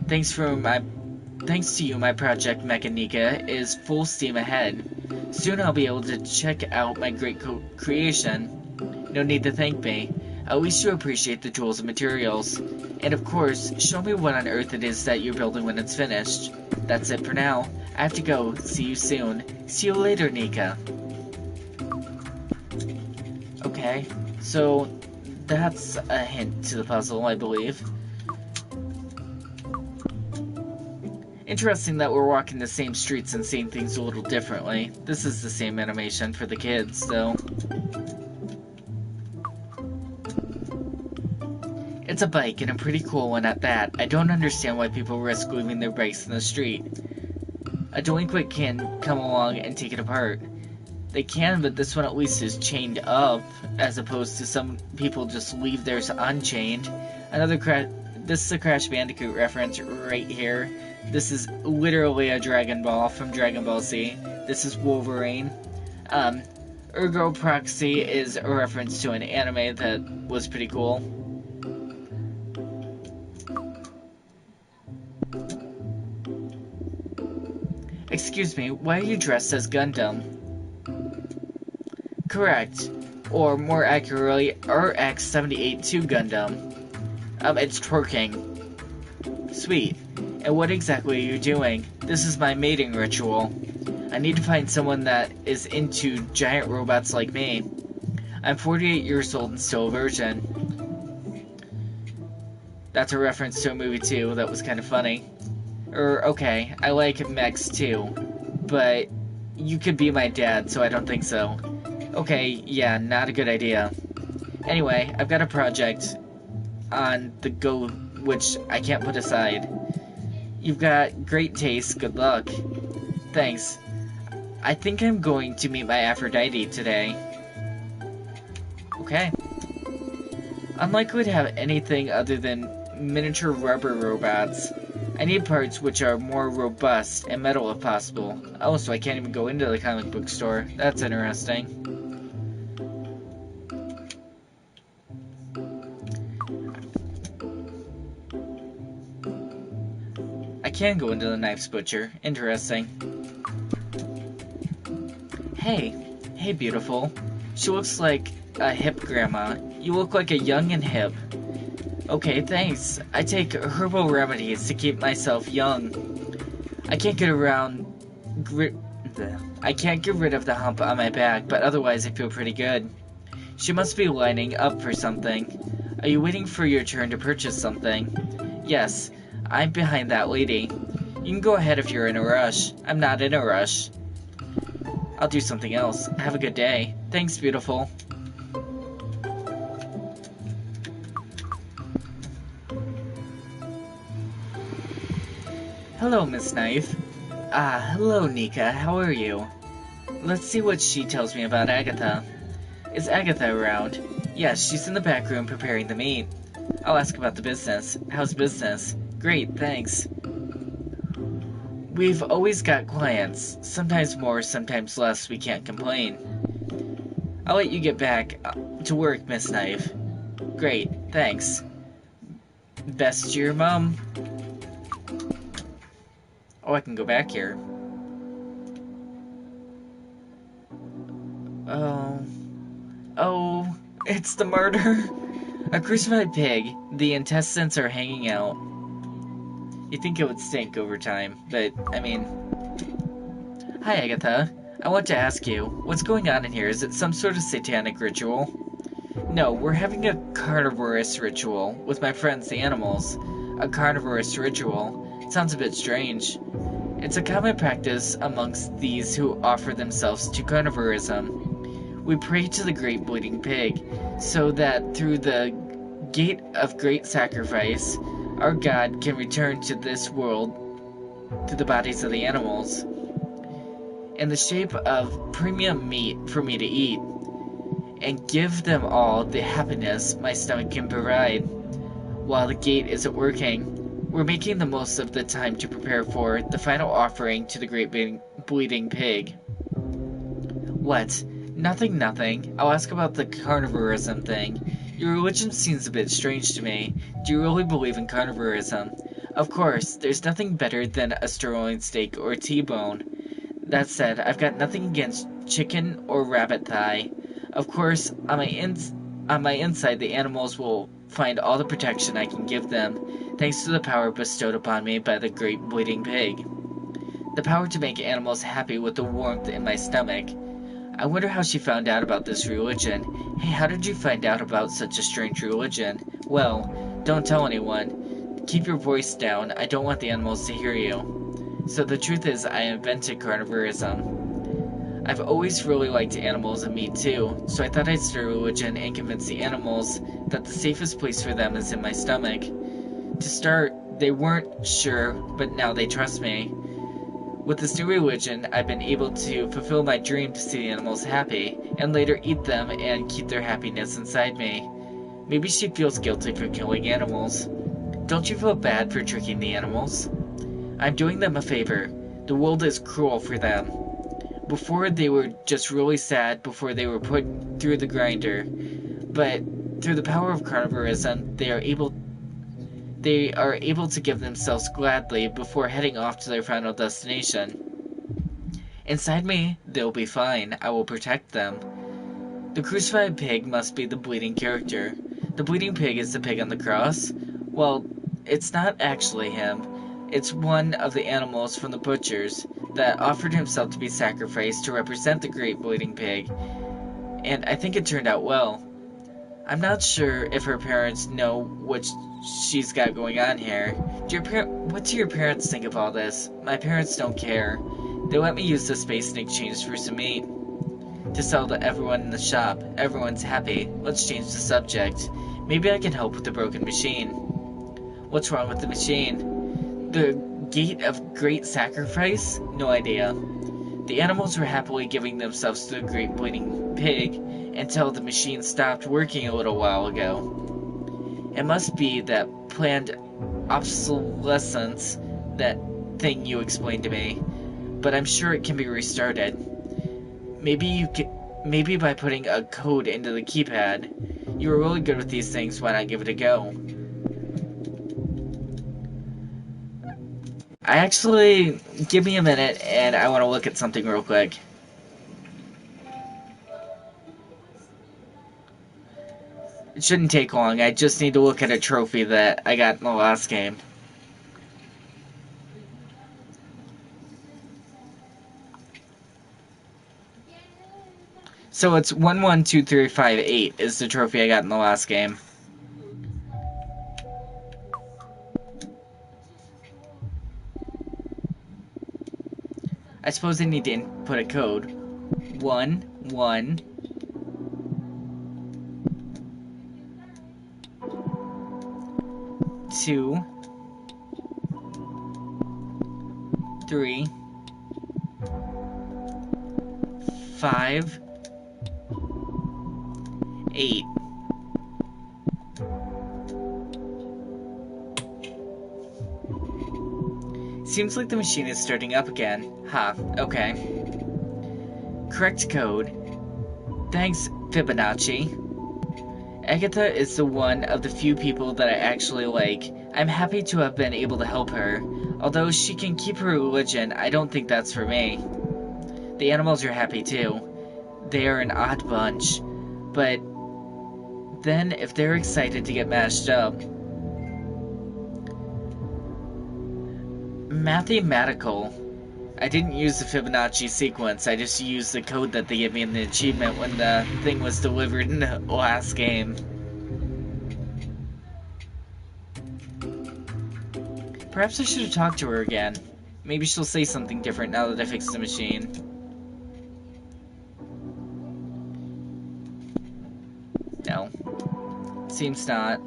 [SPEAKER 1] Thanks to you, my project Mecha Nika is full steam ahead. Soon I'll be able to check out my great creation. No need to thank me. At least you appreciate the tools and materials. And of course, show me what on earth it is that you're building when it's finished. That's it for now. I have to go. See you soon. See you later, Nika. Okay, so that's a hint to the puzzle, I believe. Interesting that we're walking the same streets and seeing things a little differently. This is the same animation for the kids, though. It's a bike, and a pretty cool one at that. I don't understand why people risk leaving their bikes in the street. A delinquent can come along and take it apart. They can, but this one at least is chained up, as opposed to some people just leave theirs unchained. Another this is a Crash Bandicoot reference right here. This is literally a Dragon Ball from Dragon Ball Z. This is Wolverine. Ergo Proxy is a reference to an anime that was pretty cool. Excuse me, why are you dressed as Gundam? Correct. Or more accurately, RX-78-2 Gundam. It's twerking. Sweet. And what exactly are you doing? This is my mating ritual. I need to find someone that is into giant robots like me. I'm 48 years old and still a virgin. That's a reference to a movie too, that was kind of funny. Okay, I like mechs too, but you could be my dad, so I don't think so. Okay, yeah, not a good idea. Anyway, I've got a project on the go which I can't put aside. You've got great taste, good luck. Thanks. I think I'm going to meet my Aphrodite today. Okay. Unlikely to have anything other than miniature rubber robots. I need parts which are more robust and metal if possible. Oh, so I can't even go into the comic book store. That's interesting. I can go into the Knife's Butcher. Interesting. Hey beautiful. She looks like a hip grandma. You look like a young and hip. Okay, thanks. I take herbal remedies to keep myself young. I can't get rid of the hump on my back, but otherwise I feel pretty good. She must be lining up for something. Are you waiting for your turn to purchase something? Yes, I'm behind that lady. You can go ahead if you're in a rush. I'm not in a rush. I'll do something else. Have a good day. Thanks, beautiful. Hello, Miss Knife. Hello, Nika. How are you? Let's see what she tells me about Agatha. Is Agatha around? Yes, she's in the back room preparing the meat. I'll ask about the business. How's business? Great, thanks. We've always got clients. Sometimes more, sometimes less. We can't complain. I'll let you get back to work, Miss Knife. Great, thanks. Best to your mom. Oh, I can go back here. Oh, it's the murder. A crucified pig. The intestines are hanging out. You'd think it would stink over time, but, I mean... Hi, Agatha. I want to ask you, what's going on in here? Is it some sort of satanic ritual? No, we're having a carnivorous ritual with my friends, the animals. A carnivorous ritual. Sounds a bit strange. It's a common practice amongst these who offer themselves to carnivorism. We pray to the great bleeding pig, so that through the gate of great sacrifice, our God can return to this world to the bodies of the animals in the shape of premium meat for me to eat, and give them all the happiness my stomach can provide. While the gate isn't working, we're making the most of the time to prepare for the final offering to the great bleeding pig. What? Nothing. I'll ask about the carnivorism thing. Your religion seems a bit strange to me. Do you really believe in carnivorism? Of course, there's nothing better than a sirloin steak or T-bone. That said, I've got nothing against chicken or rabbit thigh. Of course, on my inside, the animals will find all the protection I can give them, thanks to the power bestowed upon me by the great bleeding pig. The power to make animals happy with the warmth in my stomach. I wonder how she found out about this religion. Hey, how did you find out about such a strange religion? Well, don't tell anyone. Keep your voice down. I don't want the animals to hear you. So the truth is, I invented carnivorism. I've always really liked animals and meat too, so I thought I'd start a religion and convince the animals that the safest place for them is in my stomach. To start, they weren't sure, but now they trust me. With this new religion, I've been able to fulfill my dream to see the animals happy, and later eat them and keep their happiness inside me. Maybe she feels guilty for killing animals. Don't you feel bad for tricking the animals? I'm doing them a favor. The world is cruel for them. Before they were just really sad before they were put through the grinder, but through the power of carnivorism, they are able to give themselves gladly before heading off to their final destination. Inside me, they'll be fine. I will protect them. The crucified pig must be the bleeding character. The bleeding pig is the pig on the cross. Well, it's not actually him. It's one of the animals from the butchers that offered himself to be sacrificed to represent the great bleeding pig, and I think it turned out well. I'm not sure if her parents know what she's got going on here. What do your parents think of all this? My parents don't care. They let me use the space in exchange for some meat to sell to everyone in the shop. Everyone's happy. Let's change the subject. Maybe I can help with the broken machine. What's wrong with the machine? The gate of great sacrifice? No idea. The animals were happily giving themselves to the great bleeding pig until the machine stopped working a little while ago. It must be that planned obsolescence, that thing you explained to me, but I'm sure it can be restarted. Maybe by putting a code into the keypad. You were really good with these things, why not give it a go? Give me a minute, and I want to look at something real quick. It shouldn't take long, I just need to look at a trophy that I got in the last game. So it's 112358 is the trophy I got in the last game. I suppose I need to input a code. 1 1 2 3 5 8. Seems like the machine is starting up again. Okay. Correct code. Thanks, Fibonacci. Agatha is the one of the few people that I actually like. I'm happy to have been able to help her. Although she can keep her religion, I don't think that's for me. The animals are happy too. They are an odd bunch. But then, if they're excited to get mashed up... Mathematical. I didn't use the Fibonacci sequence, I just used the code that they gave me in the achievement when the thing was delivered in the last game. Perhaps I should have talked to her again. Maybe she'll say something different now that I fixed the machine. No. Seems not.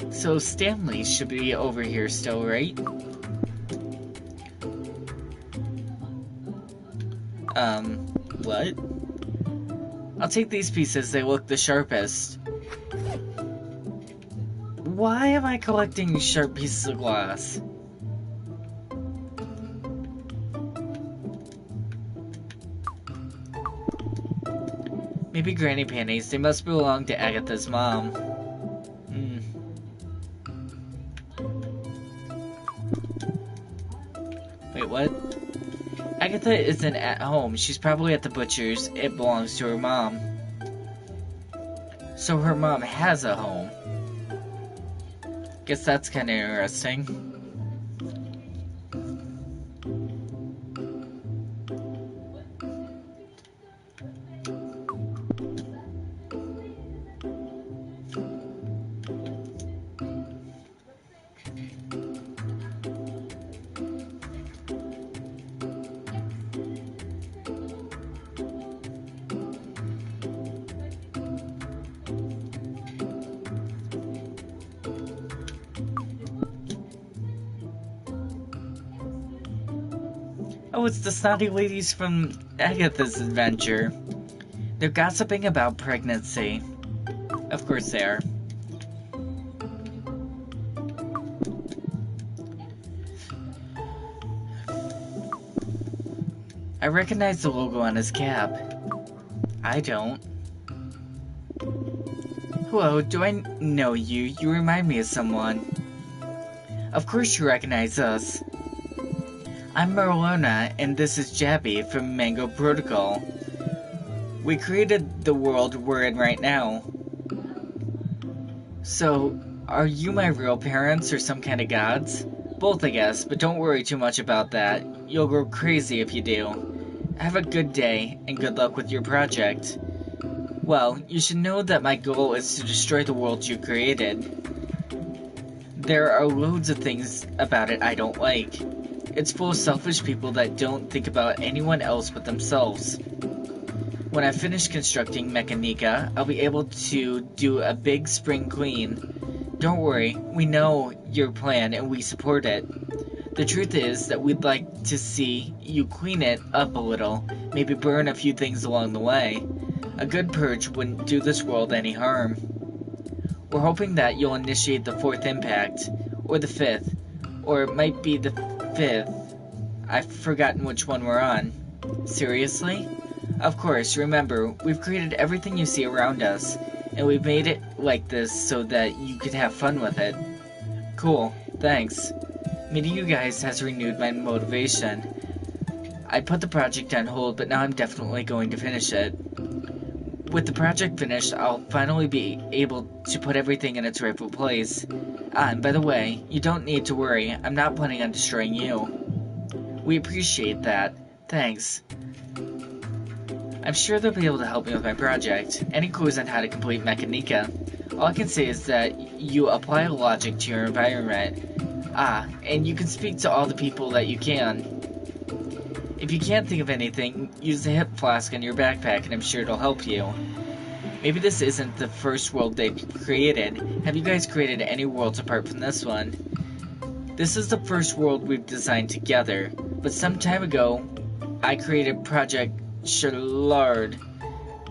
[SPEAKER 1] So Stanley should be over here still, right? What? I'll take these pieces, they look the sharpest. Why am I collecting sharp pieces of glass? Maybe granny panties, they must belong to Agatha's mom. Wait, what? Agatha isn't at home. She's probably at the butcher's. It belongs to her mom. So her mom has a home. Guess that's kind of interesting. Oh, it's the snotty ladies from Agatha's adventure. They're gossiping about pregnancy. Of course they are. I recognize the logo on his cap. I don't. Hello, do I know you? You remind me of someone. Of course you recognize us. I'm Marlona, and this is Jabby from Mango Protocol. We created the world we're in right now. So, are you my real parents or some kind of gods? Both, I guess, but don't worry too much about that. You'll go crazy if you do. Have a good day, and good luck with your project. Well, you should know that my goal is to destroy the world you created. There are loads of things about it I don't like. It's full of selfish people that don't think about anyone else but themselves. When I finish constructing Mecha Nika, I'll be able to do a big spring clean. Don't worry, we know your plan and we support it. The truth is that we'd like to see you clean it up a little, maybe burn a few things along the way. A good purge wouldn't do this world any harm. We're hoping that you'll initiate the 4th impact, or the 5th, or it might be the 5th. I've forgotten which one we're on. Seriously? Of course, remember, we've created everything you see around us, and we've made it like this so that you could have fun with it. Cool, thanks. Meeting you guys has renewed my motivation. I put the project on hold, but now I'm definitely going to finish it. With the project finished, I'll finally be able to put everything in its rightful place. Ah, and by the way, you don't need to worry, I'm not planning on destroying you. We appreciate that. Thanks. I'm sure they'll be able to help me with my project. Any clues on how to complete Mecha Nika? All I can say is that you apply logic to your environment. Ah, and you can speak to all the people that you can. If you can't think of anything, use the hip flask in your backpack and I'm sure it'll help you. Maybe this isn't the first world they've created. Have you guys created any worlds apart from this one? This is the first world we've designed together, but some time ago, I created Project Shalard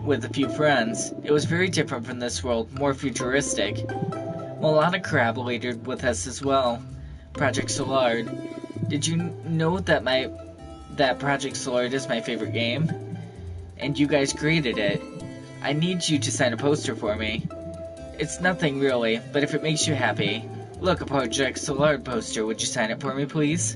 [SPEAKER 1] with a few friends. It was very different from this world, more futuristic. Milana collaborated with us as well. Project Solar. Did you know that Project Solar is my favorite game? And you guys created it. I need you to sign a poster for me. It's nothing really, but if it makes you happy. Look, a Project Solar poster. Would you sign it for me, please?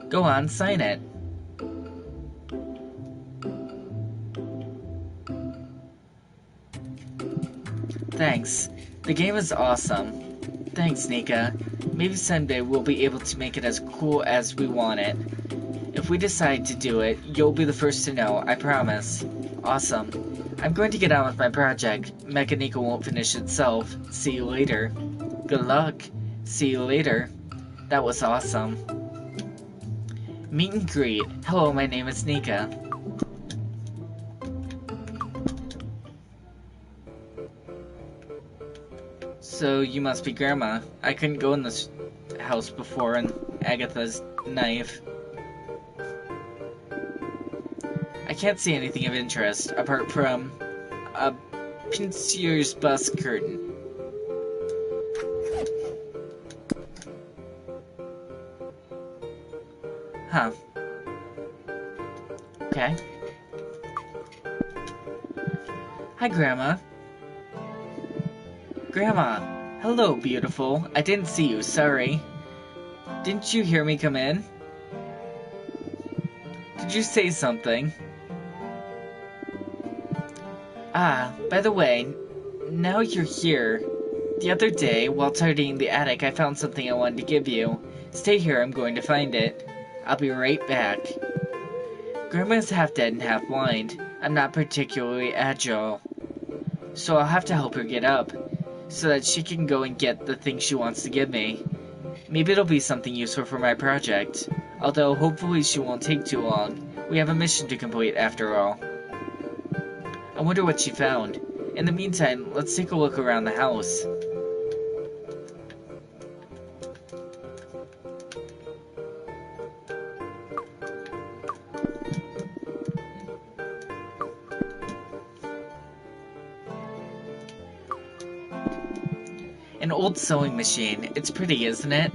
[SPEAKER 1] Go on, sign it. Thanks. The game is awesome. Thanks, Nika. Maybe someday we'll be able to make it as cool as we want it. If we decide to do it, you'll be the first to know, I promise. Awesome. I'm going to get on with my project. Mecha Nika won't finish itself. See you later. Good luck. See you later. That was awesome. Meet and greet. Hello, my name is Nika. So, you must be Grandma. I couldn't go in this house before, and Agatha's knife. I can't see anything of interest, apart from a pincier's bus curtain. Huh. Okay. Hi, Grandma. Grandma! Hello, beautiful. I didn't see you, sorry. Didn't you hear me come in? Did you say something? Ah, by the way, now you're here. The other day, while tidying the attic, I found something I wanted to give you. Stay here, I'm going to find it. I'll be right back. Grandma's half dead and half blind. I'm not particularly agile, so I'll have to help her get up, so that she can go and get the thing she wants to give me. Maybe it'll be something useful for my project, although hopefully she won't take too long. We have a mission to complete after all. I wonder what she found. In the meantime, let's take a look around the house. An old sewing machine. It's pretty, isn't it?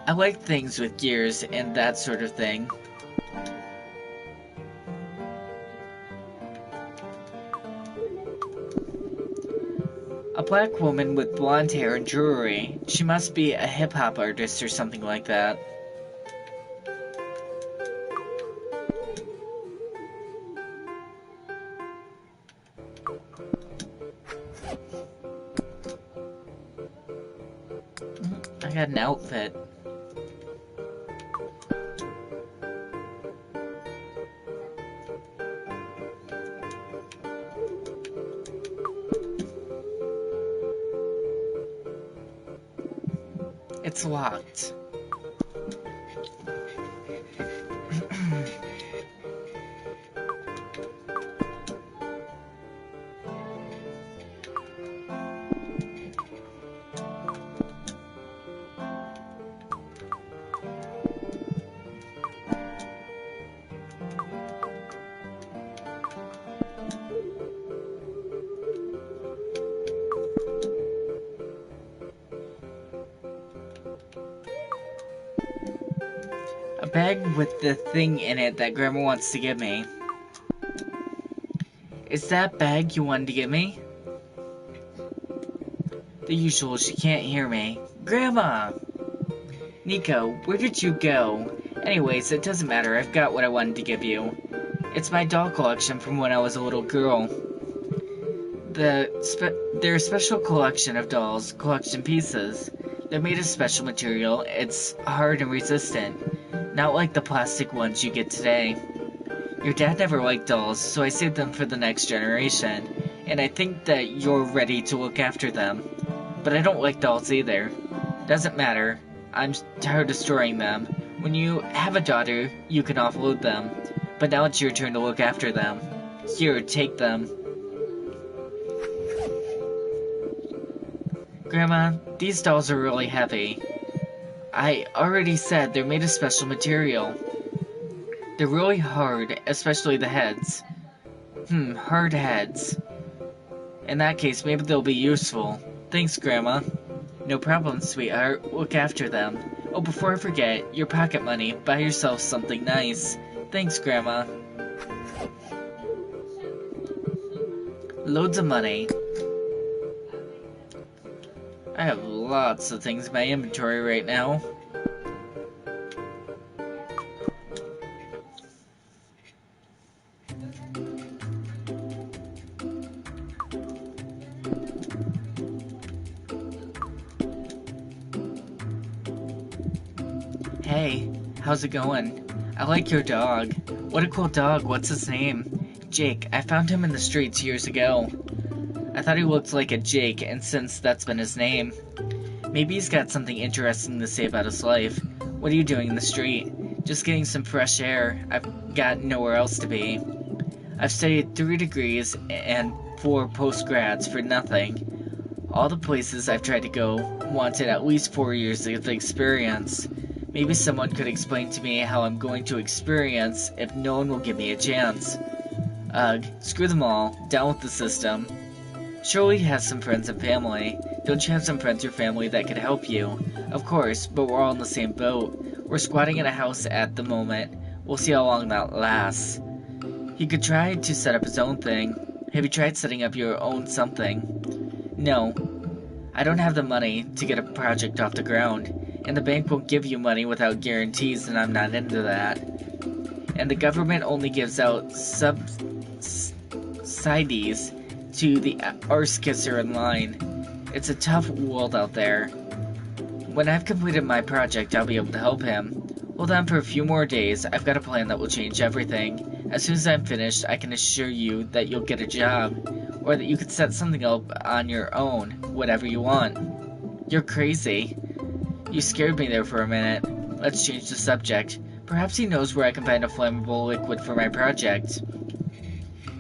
[SPEAKER 1] I like things with gears and that sort of thing. A black woman with blonde hair and jewelry. She must be a hip-hop artist or something like that. I got an outfit. It's locked. A bag with the thing in it that Grandma wants to give me. Is that bag you wanted to give me? The usual, she can't hear me. Grandma! Nika, where did you go? Anyways, it doesn't matter, I've got what I wanted to give you. It's my doll collection from when I was a little girl. They're a special collection of dolls, collection pieces. They're made of special material, it's hard and resistant. Not like the plastic ones you get today. Your dad never liked dolls, so I saved them for the next generation. And I think that you're ready to look after them. But I don't like dolls either. Doesn't matter. I'm tired of storing them. When you have a daughter, you can offload them. But now it's your turn to look after them. Here, take them. Grandma, these dolls are really heavy. I already said they're made of special material. They're really hard, especially the heads. Hard heads. In that case, maybe they'll be useful. Thanks, Grandma. No problem, sweetheart. Look after them. Oh, before I forget, your pocket money. Buy yourself something nice. Thanks, Grandma. Loads of money. I have lots of things in my inventory right now. Hey, how's it going? I like your dog. What a cool dog, what's his name? Jake, I found him in the streets years ago. I thought he looked like a Jake, and since that's been his name. Maybe he's got something interesting to say about his life. What are you doing in the street? Just getting some fresh air. I've got nowhere else to be. I've studied 3 degrees and 4 post-grads for nothing. All the places I've tried to go wanted at least 4 years of experience. Maybe someone could explain to me how I'm going to experience if no one will give me a chance. Ugh, screw them all. Down with the system. Surely you have some friends and family. Don't you have some friends or family that could help you? Of course, but we're all in the same boat. We're squatting in a house at the moment. We'll see how long that lasts. He could try to set up his own thing. Have you tried setting up your own something? No. I don't have the money to get a project off the ground, and the bank won't give you money without guarantees, and I'm not into that. And the government only gives out subsidies to the arse kisser in line. It's a tough world out there. When I've completed my project, I'll be able to help him. Hold on for a few more days. I've got a plan that will change everything. As soon as I'm finished, I can assure you that you'll get a job, or that you could set something up on your own, whatever you want. You're crazy. You scared me there for a minute. Let's change the subject. Perhaps he knows where I can find a flammable liquid for my project.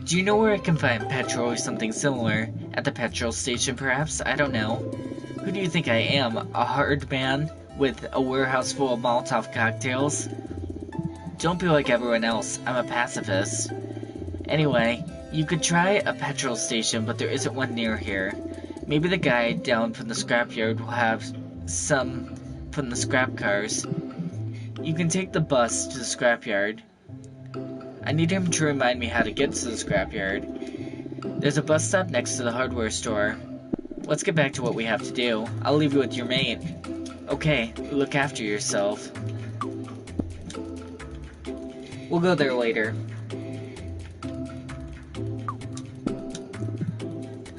[SPEAKER 1] Do you know where I can find petrol or something similar? At the petrol station, perhaps? I don't know. Who do you think I am? A hard man with a warehouse full of Molotov cocktails? Don't be like everyone else. I'm a pacifist. Anyway, you could try a petrol station, but there isn't one near here. Maybe the guy down from the scrapyard will have some from the scrap cars. You can take the bus to the scrapyard. I need him to remind me how to get to the scrapyard. There's a bus stop next to the hardware store. Let's get back to what we have to do. I'll leave you with your mate. Okay, look after yourself. We'll go there later.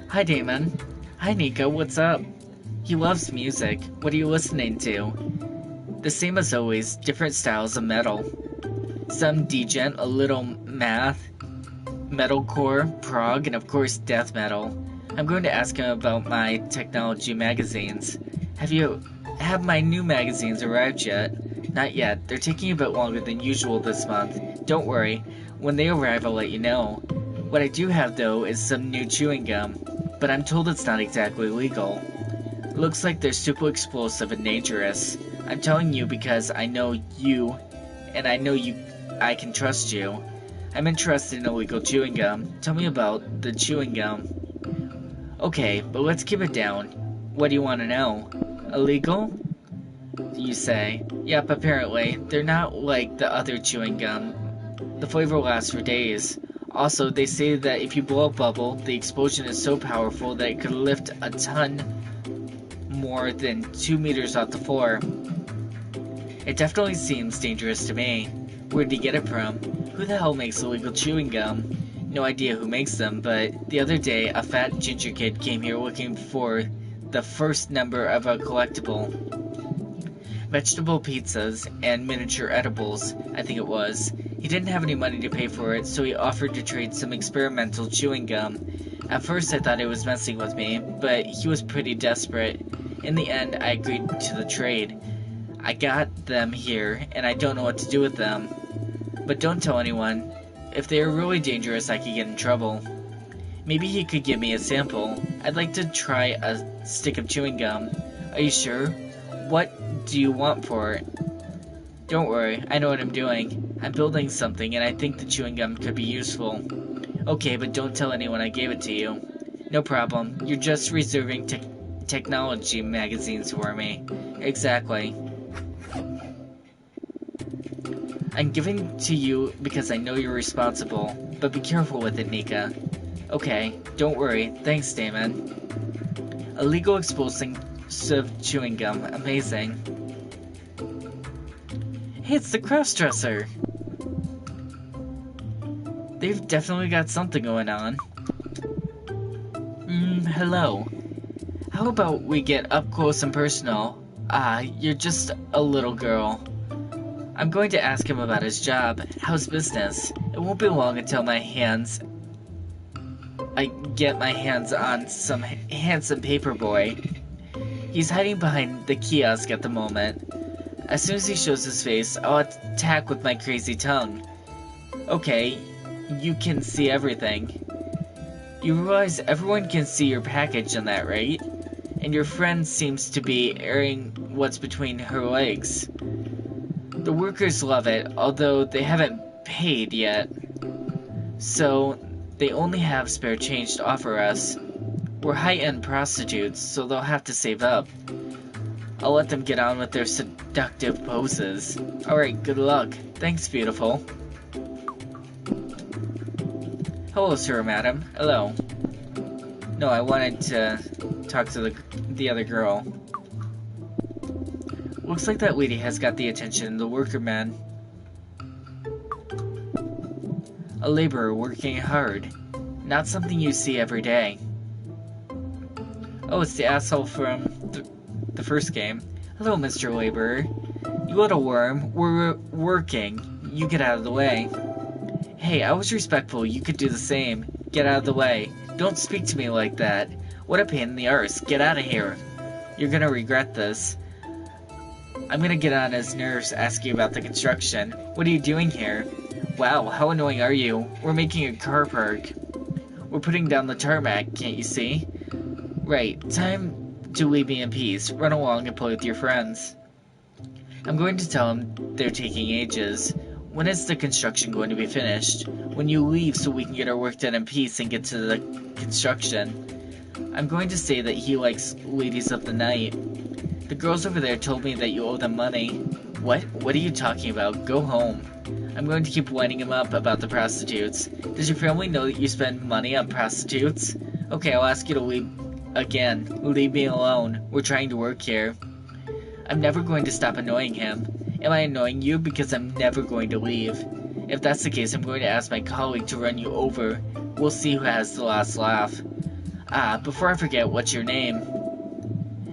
[SPEAKER 1] Hi, Damon. Hi, Nika, what's up? He loves music. What are you listening to? The same as always, different styles of metal. Some degen, a little math, metalcore, prog, and of course death metal. I'm going to ask him about my technology magazines. Have my new magazines arrived yet? Not yet. They're taking a bit longer than usual this month. Don't worry. When they arrive, I'll let you know. What I do have, though, is some new chewing gum. But I'm told it's not exactly legal. Looks like they're super explosive and dangerous. I'm telling you because I know you, and I can trust you. I'm interested in illegal chewing gum. Tell me about the chewing gum. Okay, but let's keep it down. What do you want to know? Illegal? You say. Yep, apparently. They're not like the other chewing gum. The flavor lasts for days. Also, they say that if you blow a bubble, the explosion is so powerful that it could lift a ton more than 2 meters off the floor. It definitely seems dangerous to me. Where did you get it from? Who the hell makes illegal chewing gum? No idea who makes them, but the other day a fat ginger kid came here looking for the first number of a collectible. Vegetable pizzas and miniature edibles, I think it was. He didn't have any money to pay for it, so he offered to trade some experimental chewing gum. At first I thought he was messing with me, but he was pretty desperate. In the end, I agreed to the trade. I got them here, and I don't know what to do with them. But don't tell anyone. If they are really dangerous, I could get in trouble. Maybe he could give me a sample. I'd like to try a stick of chewing gum. Are you sure? What do you want for it? Don't worry, I know what I'm doing. I'm building something, and I think the chewing gum could be useful. Okay, but don't tell anyone I gave it to you. No problem. You're just reserving technology magazines for me. Exactly. I'm giving to you because I know you're responsible, but be careful with it, Nika. Okay, don't worry. Thanks, Damon. Illegal explosive chewing gum. Amazing. Hey, it's the cross-dresser! They've definitely got something going on. Hello. How about we get up close and personal? You're just a little girl. I'm going to ask him about his job. How's business? It won't be long until I get my hands on some handsome paper boy. He's hiding behind the kiosk at the moment. As soon as he shows his face, I'll attack with my crazy tongue. Okay, you can see everything. You realize everyone can see your package on that, right? And your friend seems to be airing what's between her legs. The workers love it, although they haven't paid yet. So, they only have spare change to offer us. We're high-end prostitutes, so they'll have to save up. I'll let them get on with their seductive poses. Alright, good luck. Thanks, beautiful. Hello, sir, madam. Hello. No, I wanted to talk to the other girl. Looks like that lady has got the attention of the worker man. A laborer working hard. Not something you see every day. Oh, it's the asshole from the first game. Hello, Mr. Laborer. You little worm. We're working. You get out of the way. Hey, I was respectful. You could do the same. Get out of the way. Don't speak to me like that. What a pain in the arse. Get out of here. You're gonna regret this. I'm gonna get on his nerves asking about the construction. What are you doing here? Wow, how annoying are you? We're making a car park. We're putting down the tarmac, can't you see? Right, time to leave me in peace. Run along and play with your friends. I'm going to tell them they're taking ages. When is the construction going to be finished? When you leave so we can get our work done in peace and get to the construction. I'm going to say that he likes ladies of the night. The girls over there told me that you owe them money. What? What are you talking about? Go home. I'm going to keep winding him up about the prostitutes. Does your family know that you spend money on prostitutes? Okay, I'll ask you to leave again. Leave me alone. We're trying to work here. I'm never going to stop annoying him. Am I annoying you? Because I'm never going to leave. If that's the case, I'm going to ask my colleague to run you over. We'll see who has the last laugh. Ah, before I forget, what's your name?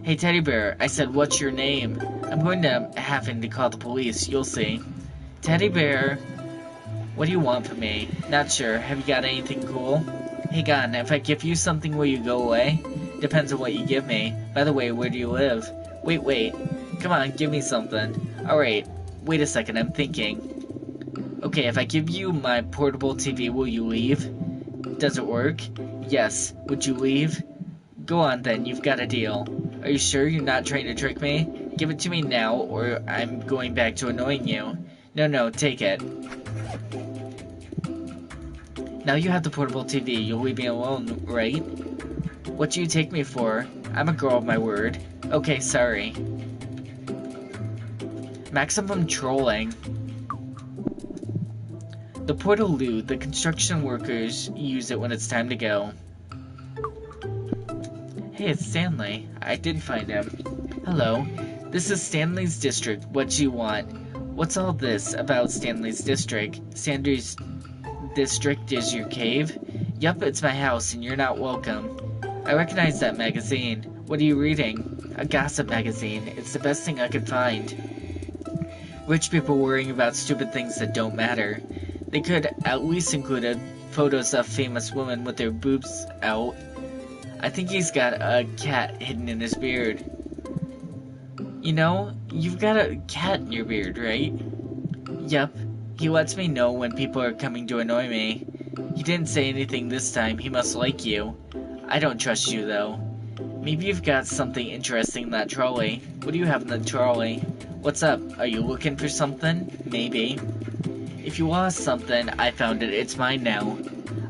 [SPEAKER 1] Hey, Teddy Bear, I said, what's your name? I'm going to have him to call the police, you'll see. Teddy Bear, what do you want from me? Not sure. Have you got anything cool? Hey, Gon, if I give you something, will you go away? Depends on what you give me. By the way, where do you live? Wait. Come on, give me something. Alright, wait a second, I'm thinking. Okay, if I give you my portable TV, will you leave? Does it work? Yes. Would you leave? Go on then, you've got a deal. Are you sure you're not trying to trick me? Give it to me now, or I'm going back to annoying you. No, take it. Now you have the portable TV, you'll leave me alone, right? What do you take me for? I'm a girl of my word. Okay, sorry. Maximum trolling. The portaloo, the construction workers use it when it's time to go. Hey, it's Stanley. I did find him. Hello. This is Stanley's district. What do you want? What's all this about Stanley's district? Stanley's district is your cave? Yup, it's my house and you're not welcome. I recognize that magazine. What are you reading? A gossip magazine. It's the best thing I could find. Rich people worrying about stupid things that don't matter. They could at least include photos of famous women with their boobs out. I think he's got a cat hidden in his beard. You know, you've got a cat in your beard, right? Yep. He lets me know when people are coming to annoy me. He didn't say anything this time. He must like you. I don't trust you, though. Maybe you've got something interesting in that trolley. What do you have in the trolley? What's up? Are you looking for something? Maybe. If you lost something, I found it. It's mine now.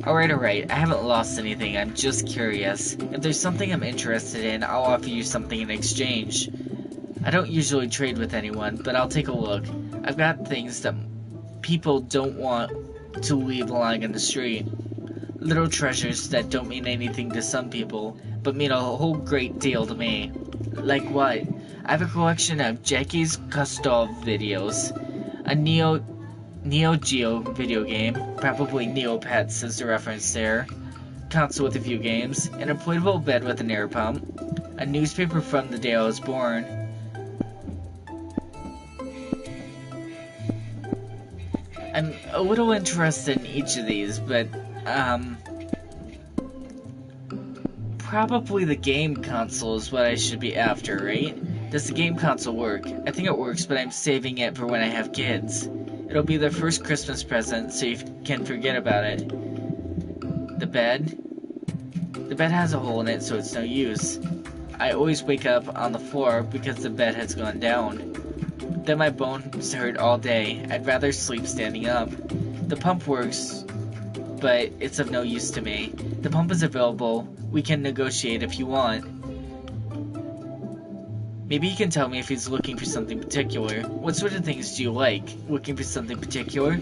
[SPEAKER 1] Alright. I haven't lost anything. I'm just curious. If there's something I'm interested in, I'll offer you something in exchange. I don't usually trade with anyone, but I'll take a look. I've got things that people don't want to leave lying in the street. Little treasures that don't mean anything to some people, but mean a whole great deal to me. Like what? I have a collection of Jackie's Kostov videos, a Neo Geo video game, probably Neopets is the reference there, console with a few games, an inflatable bed with an air pump, a newspaper from the day I was born. I'm a little interested in each of these, but, probably the game console is what I should be after, right? Does the game console work? I think it works, but I'm saving it for when I have kids. It'll be their first Christmas present, so you can forget about it. The bed? The bed has a hole in it, so it's no use. I always wake up on the floor because the bed has gone down. Then my bones hurt all day. I'd rather sleep standing up. The pump works, but it's of no use to me. The pump is available. We can negotiate if you want. Maybe he can tell me if he's looking for something particular. What sort of things do you like? Looking for something particular?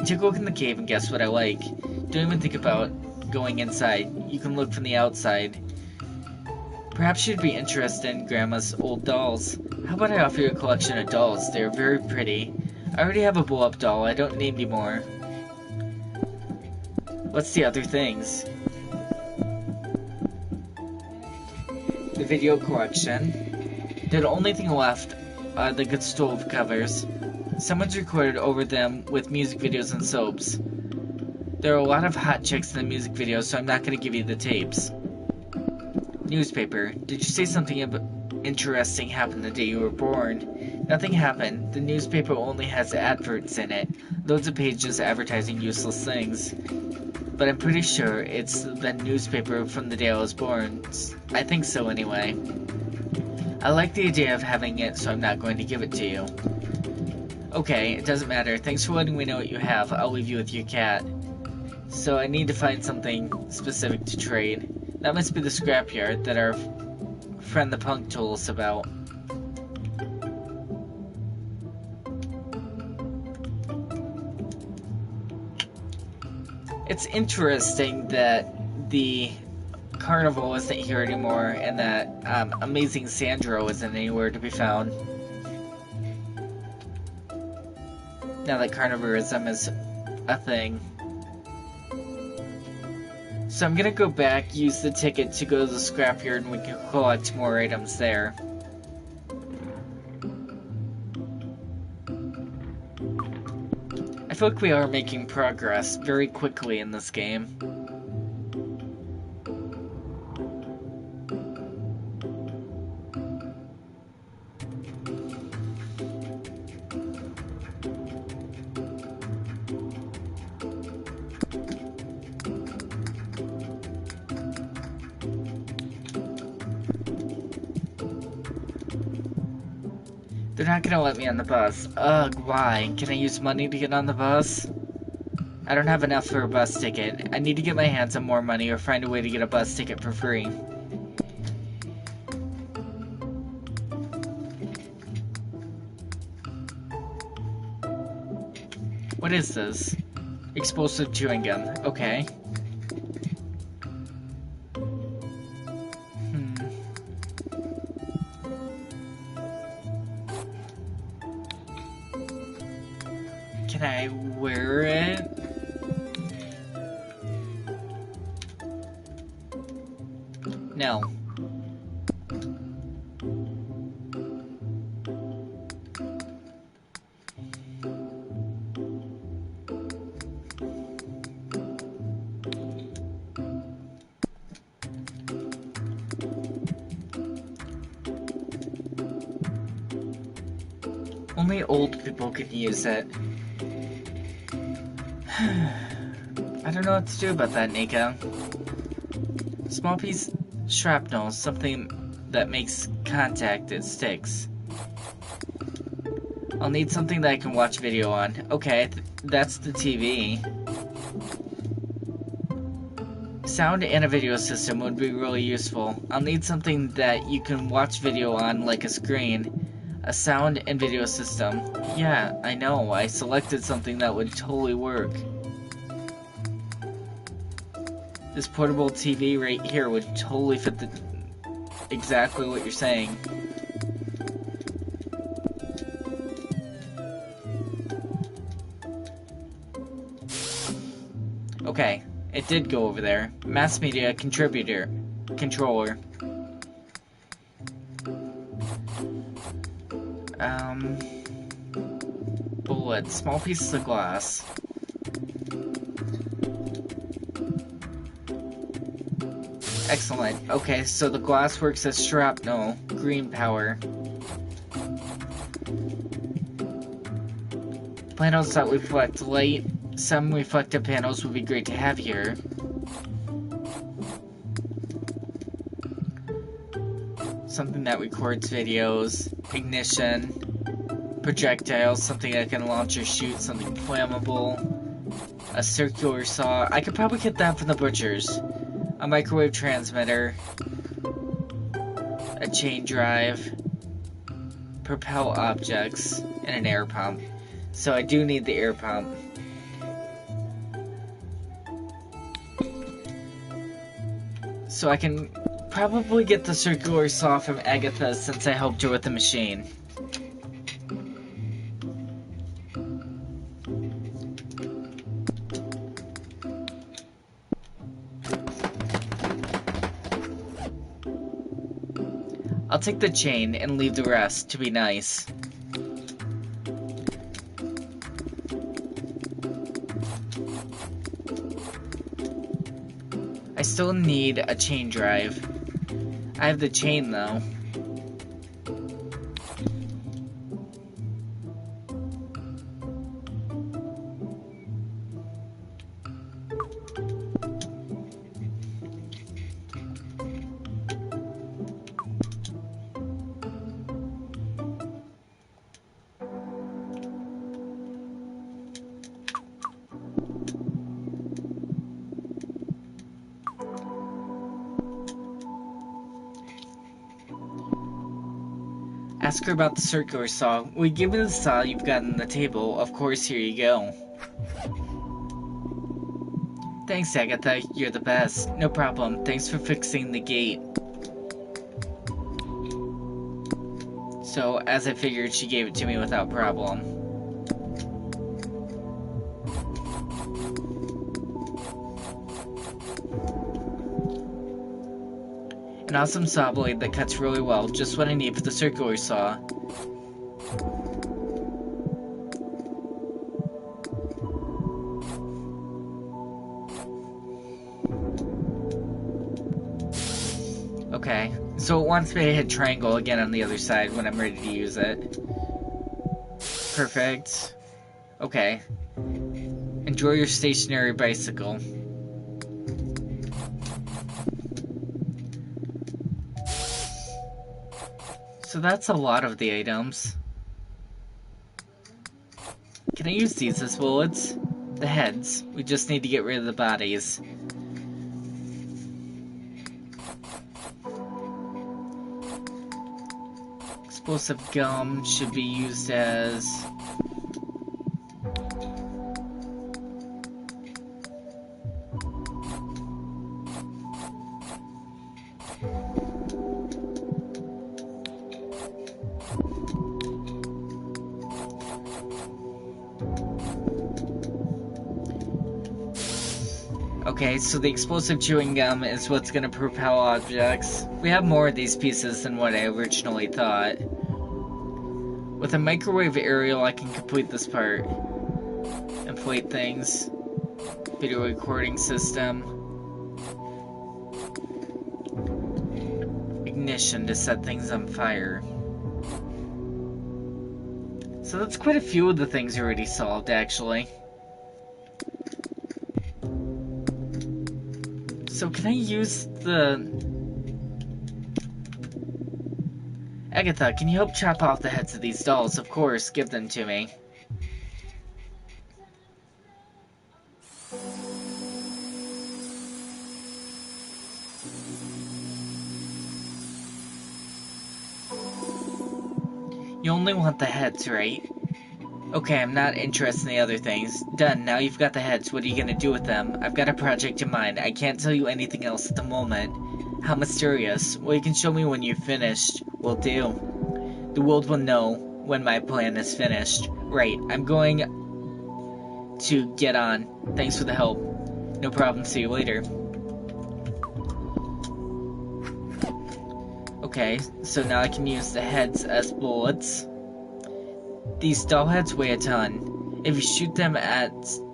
[SPEAKER 1] Take a look in the cave and guess what I like. Don't even think about going inside. You can look from the outside. Perhaps you'd be interested in Grandma's old dolls. How about I offer you a collection of dolls? They're very pretty. I already have a blow-up doll. I don't need any more. What's the other things? The video collection. They're the only thing left are the good stove covers. Someone's recorded over them with music videos and soaps. There are a lot of hot chicks in the music videos, so I'm not going to give you the tapes. Newspaper. Did you say something interesting happened the day you were born? Nothing happened. The newspaper only has adverts in it. Loads of pages advertising useless things. But I'm pretty sure it's the newspaper from the day I was born. I think so anyway. I like the idea of having it, so I'm not going to give it to you. Okay, it doesn't matter. Thanks for letting me know what you have. I'll leave you with your cat. So I need to find something specific to trade. That must be the scrapyard that our friend the punk told us about. It's interesting that the carnival isn't here anymore and that amazing Sandro isn't anywhere to be found. Now that carnivorism is a thing. So I'm gonna go back, use the ticket to go to the scrapyard, and we can collect more items there. I feel like we are making progress very quickly in this game. They're not gonna let me on the bus. Ugh, why? Can I use money to get on the bus? I don't have enough for a bus ticket. I need to get my hands on more money or find a way to get a bus ticket for free. What is this? Explosive chewing gum. Okay. Can I wear it? No. Only old people can use it. I don't know what to do about that, Nika. Small piece shrapnel, something that makes contact, it sticks. I'll need something that I can watch video on. Okay, that's the TV. Sound and a video system would be really useful. I'll need something that you can watch video on, like a screen. A sound and video system. Yeah, I know. I selected something that would totally work. This portable TV right here would totally fit exactly what you're saying. Okay, it did go over there. Mass media controller. Bullet, small pieces of glass. Excellent. Okay, so the glass works as shrapnel. Green power. Panels that reflect light. Some reflective panels would be great to have here. Something that records videos. Ignition. Projectiles, something that can launch or shoot, something flammable. A circular saw. I could probably get that from the butchers. A microwave transmitter. A chain drive. Propel objects. And an air pump. So I do need the air pump. So I can probably get the circular saw from Agatha since I helped her with the machine. I'll take the chain and leave the rest to be nice. I still need a chain drive. I have the chain though. Ask her about the circular saw. We give you the saw you've got on the table. Of course, here you go. Thanks, Agatha. You're the best. No problem. Thanks for fixing the gate. So, as I figured, she gave it to me without problem. An awesome saw blade that cuts really well. Just what I need for the circular saw. Okay, so it wants me to hit triangle again on the other side when I'm ready to use it. Perfect. Okay. Enjoy your stationary bicycle. So that's a lot of the items. Can I use these as bullets? The heads. We just need to get rid of the bodies. Explosive gum should be used as... Okay, so the explosive chewing gum is what's gonna propel objects. We have more of these pieces than what I originally thought. With a microwave aerial, I can complete this part. Inflate things. Video recording system. Ignition to set things on fire. So that's quite a few of the things already solved, actually. So can I use the... Agatha, can you help chop off the heads of these dolls? Of course, give them to me. You only want the heads, right? Okay, I'm not interested in the other things. Done, now you've got the heads, what are you gonna do with them? I've got a project in mind, I can't tell you anything else at the moment. How mysterious. Well, you can show me when you're finished. Will do. The world will know when my plan is finished. Right, I'm going to get on. Thanks for the help. No problem, see you later. Okay, so now I can use the heads as bullets. These doll heads weigh a ton. If you shoot them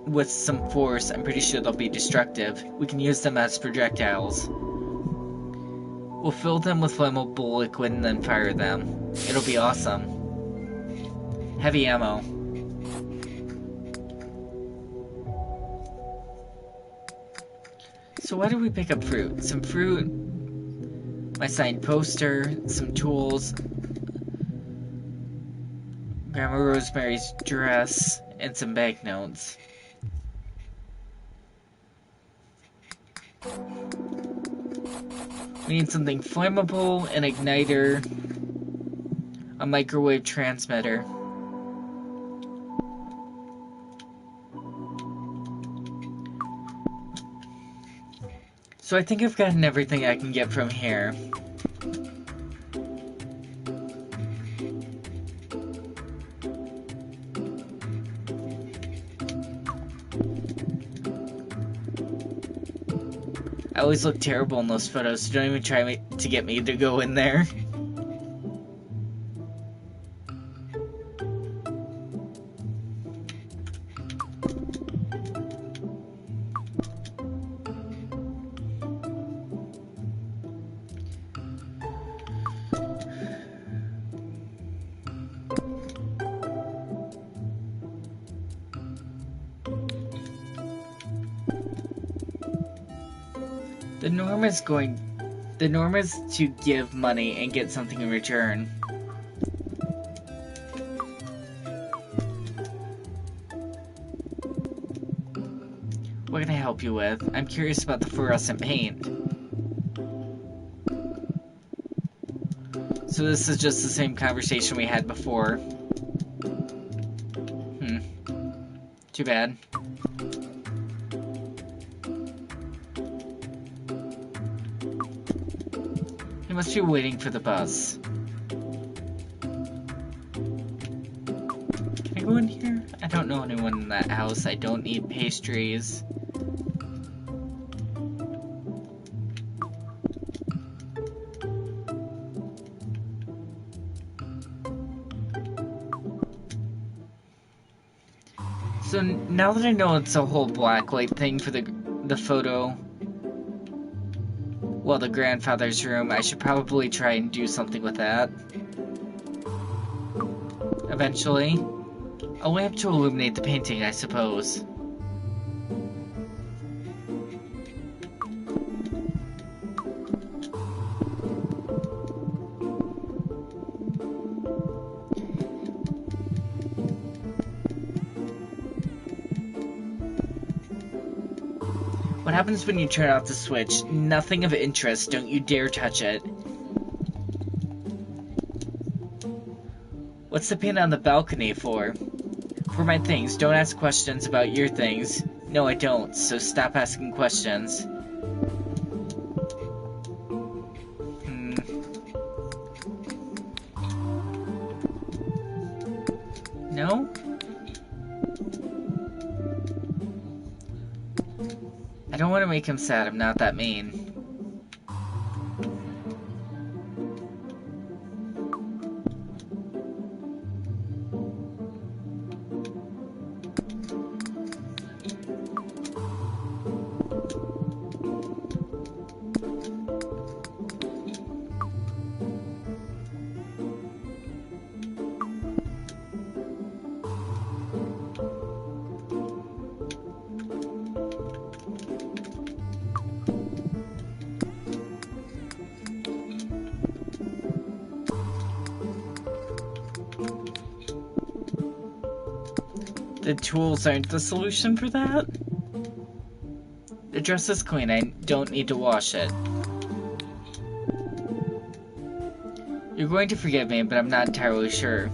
[SPEAKER 1] with some force, I'm pretty sure they'll be destructive. We can use them as projectiles. We'll fill them with flammable liquid and then fire them. It'll be awesome. Heavy ammo. So why did we pick up fruit? Some fruit, my signed poster, some tools, Grandma Rosemary's dress, and some banknotes. We need something flammable, an igniter, a microwave transmitter. So I think I've gotten everything I can get from here. I always look terrible in those photos, so don't even try to get me to go in there. The norm is to give money and get something in return. What can I help you with? I'm curious about the fluorescent paint. So this is just the same conversation we had before. Too bad. He must be waiting for the bus. Can I go in here? I don't know anyone in that house. I don't need pastries. So now that I know it's a whole blacklight thing for the photo, well, the grandfather's room, I should probably try and do something with that. Eventually. A lamp to illuminate the painting, I suppose. What happens when you turn off the switch? Nothing of interest. Don't you dare touch it. What's the paint on the balcony for? For my things. Don't ask questions about your things. No, I don't, so stop asking questions. No? I don't want to make him sad. I'm not that mean. The tools aren't the solution for that? The dress is clean, I don't need to wash it. You're going to forgive me, but I'm not entirely sure.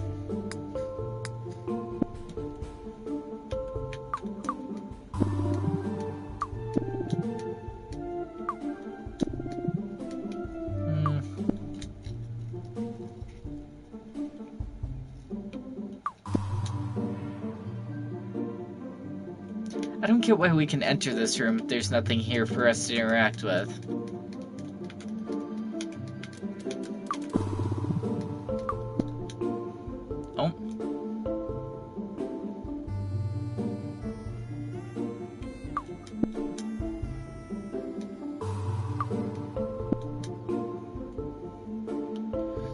[SPEAKER 1] I don't get why we can enter this room if there's nothing here for us to interact with. Oh.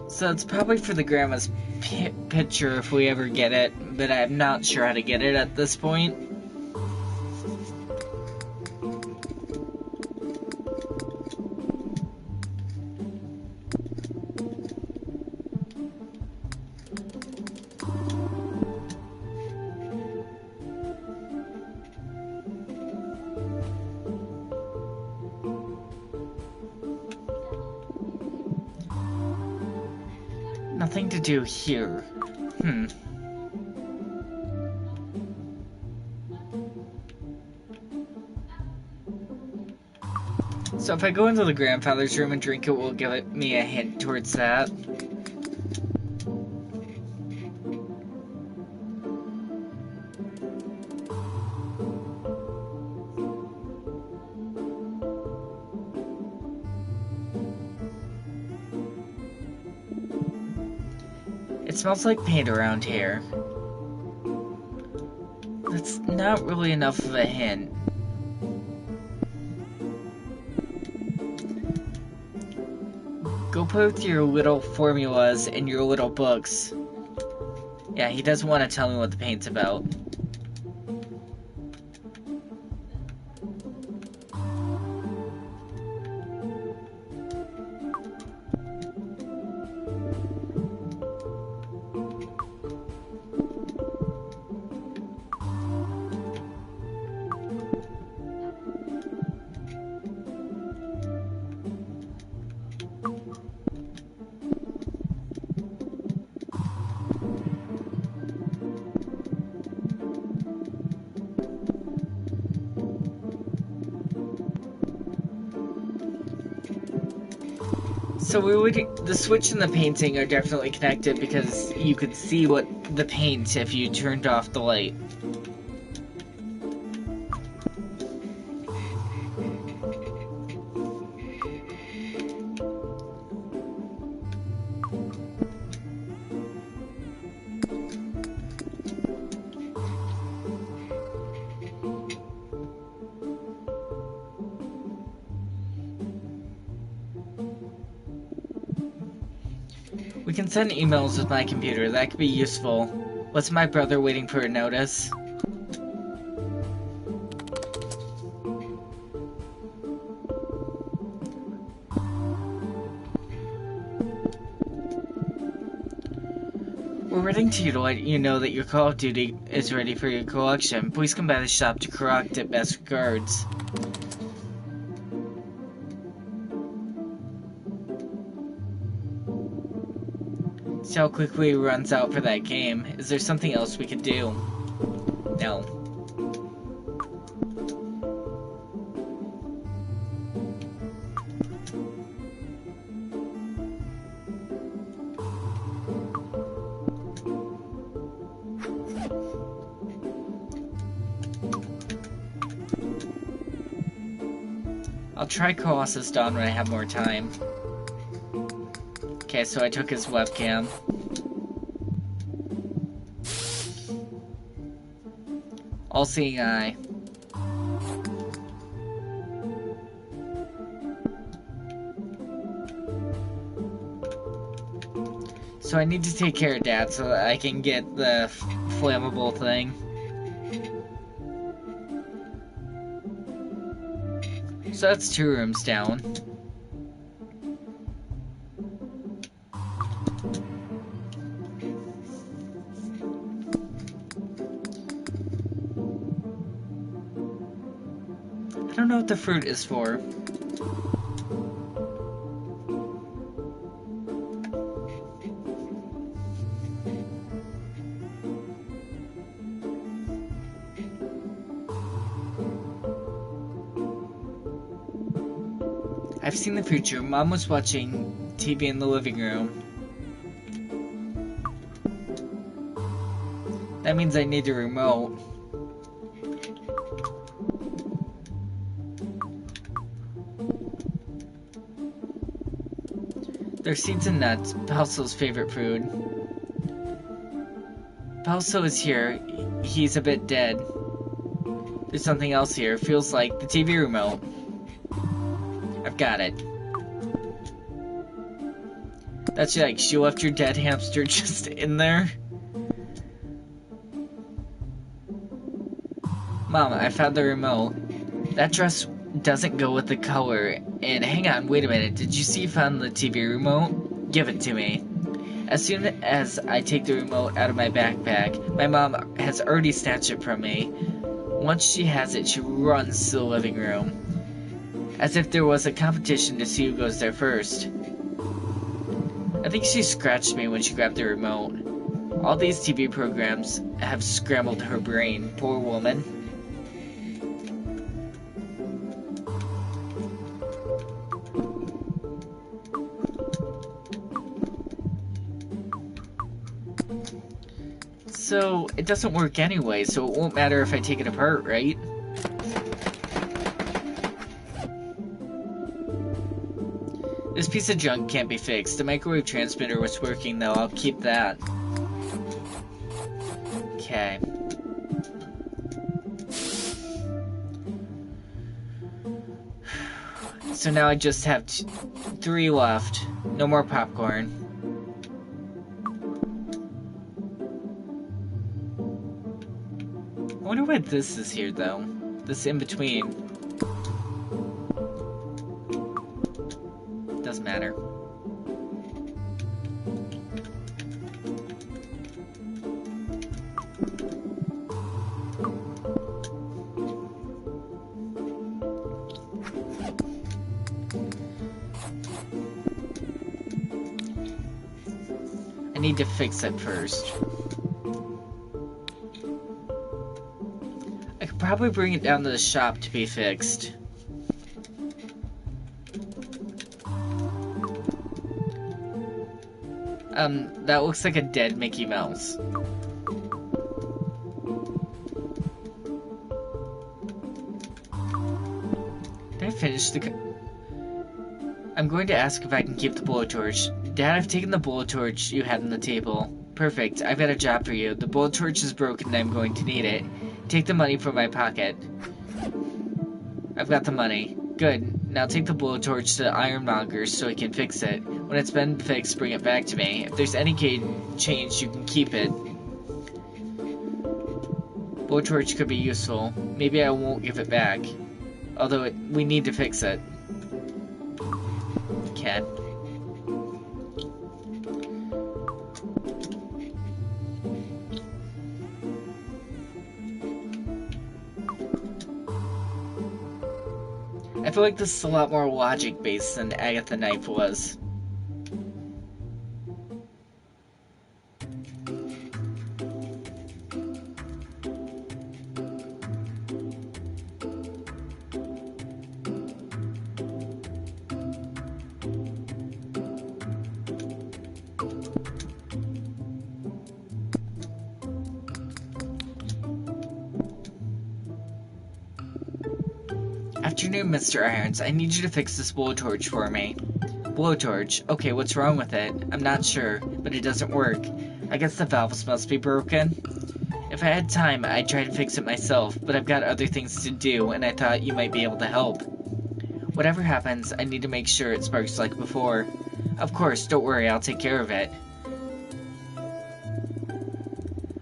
[SPEAKER 1] So it's probably for the grandma's picture if we ever get it, but I'm not sure how to get it at this point. Nothing to do here. So if I go into the grandfather's room and drink it, will give me a hint towards that. It smells like paint around here. That's not really enough of a hint. Go play with your little formulas and your little books. Yeah, he doesn't want to tell me what the paint's about. So the switch and the painting are definitely connected because you could see what the paint if you turned off the light. We can send emails with my computer. That could be useful. Was my brother waiting for a notice? We're waiting to you to let you know that your Call of Duty is ready for your collection. Please come by the shop to correct it. Best regards. See how quickly it runs out for that game. Is there something else we could do? No. I'll try Colossus Dawn when I have more time. Okay, so I took his webcam. All-seeing eye. So I need to take care of Dad so that I can get the flammable thing. So that's 2 rooms down. I don't know what the fruit is for. I've seen the future. Mom was watching TV in the living room. That means I need a remote. They're seeds and nuts, Palso's favorite food. Palso is here. He's a bit dead. There's something else here. Feels like the TV remote. I've got it. That's yikes. You left your dead hamster just in there? Mom, I found the remote. That dress doesn't go with the color. And hang on, wait a minute. Did you see you found the TV remote? Give it to me. As soon as I take the remote out of my backpack, my mom has already snatched it from me. Once she has it, she runs to the living room. As if there was a competition to see who goes there first. I think she scratched me when she grabbed the remote. All these TV programs have scrambled her brain, poor woman. So, it doesn't work anyway, so it won't matter if I take it apart, right? This piece of junk can't be fixed. The microwave transmitter was working though, I'll keep that. Okay. So now I just have 3 left. No more popcorn. I wonder why this is here though. This in between. Doesn't matter. I need to fix it first. I could probably bring it down to the shop to be fixed. That looks like a dead Mickey Mouse. Did I finish the... I'm going to ask if I can keep the blowtorch. Dad, I've taken the blowtorch you had on the table. Perfect, I've got a job for you. The blowtorch is broken and I'm going to need it. Take the money from my pocket. I've got the money. Good. Now take the blowtorch to the ironmonger so he can fix it. When it's been fixed, bring it back to me. If there's any change, you can keep it. Blowtorch could be useful. Maybe I won't give it back. Although we need to fix it. Cat. I feel like this is a lot more logic-based than Agatha Knife was. Afternoon, Mr. Irons. I need you to fix this blowtorch for me. Blowtorch? Okay, what's wrong with it? I'm not sure, but it doesn't work. I guess the valves must be broken. If I had time, I'd try to fix it myself, but I've got other things to do, and I thought you might be able to help. Whatever happens, I need to make sure it sparks like before. Of course, don't worry, I'll take care of it.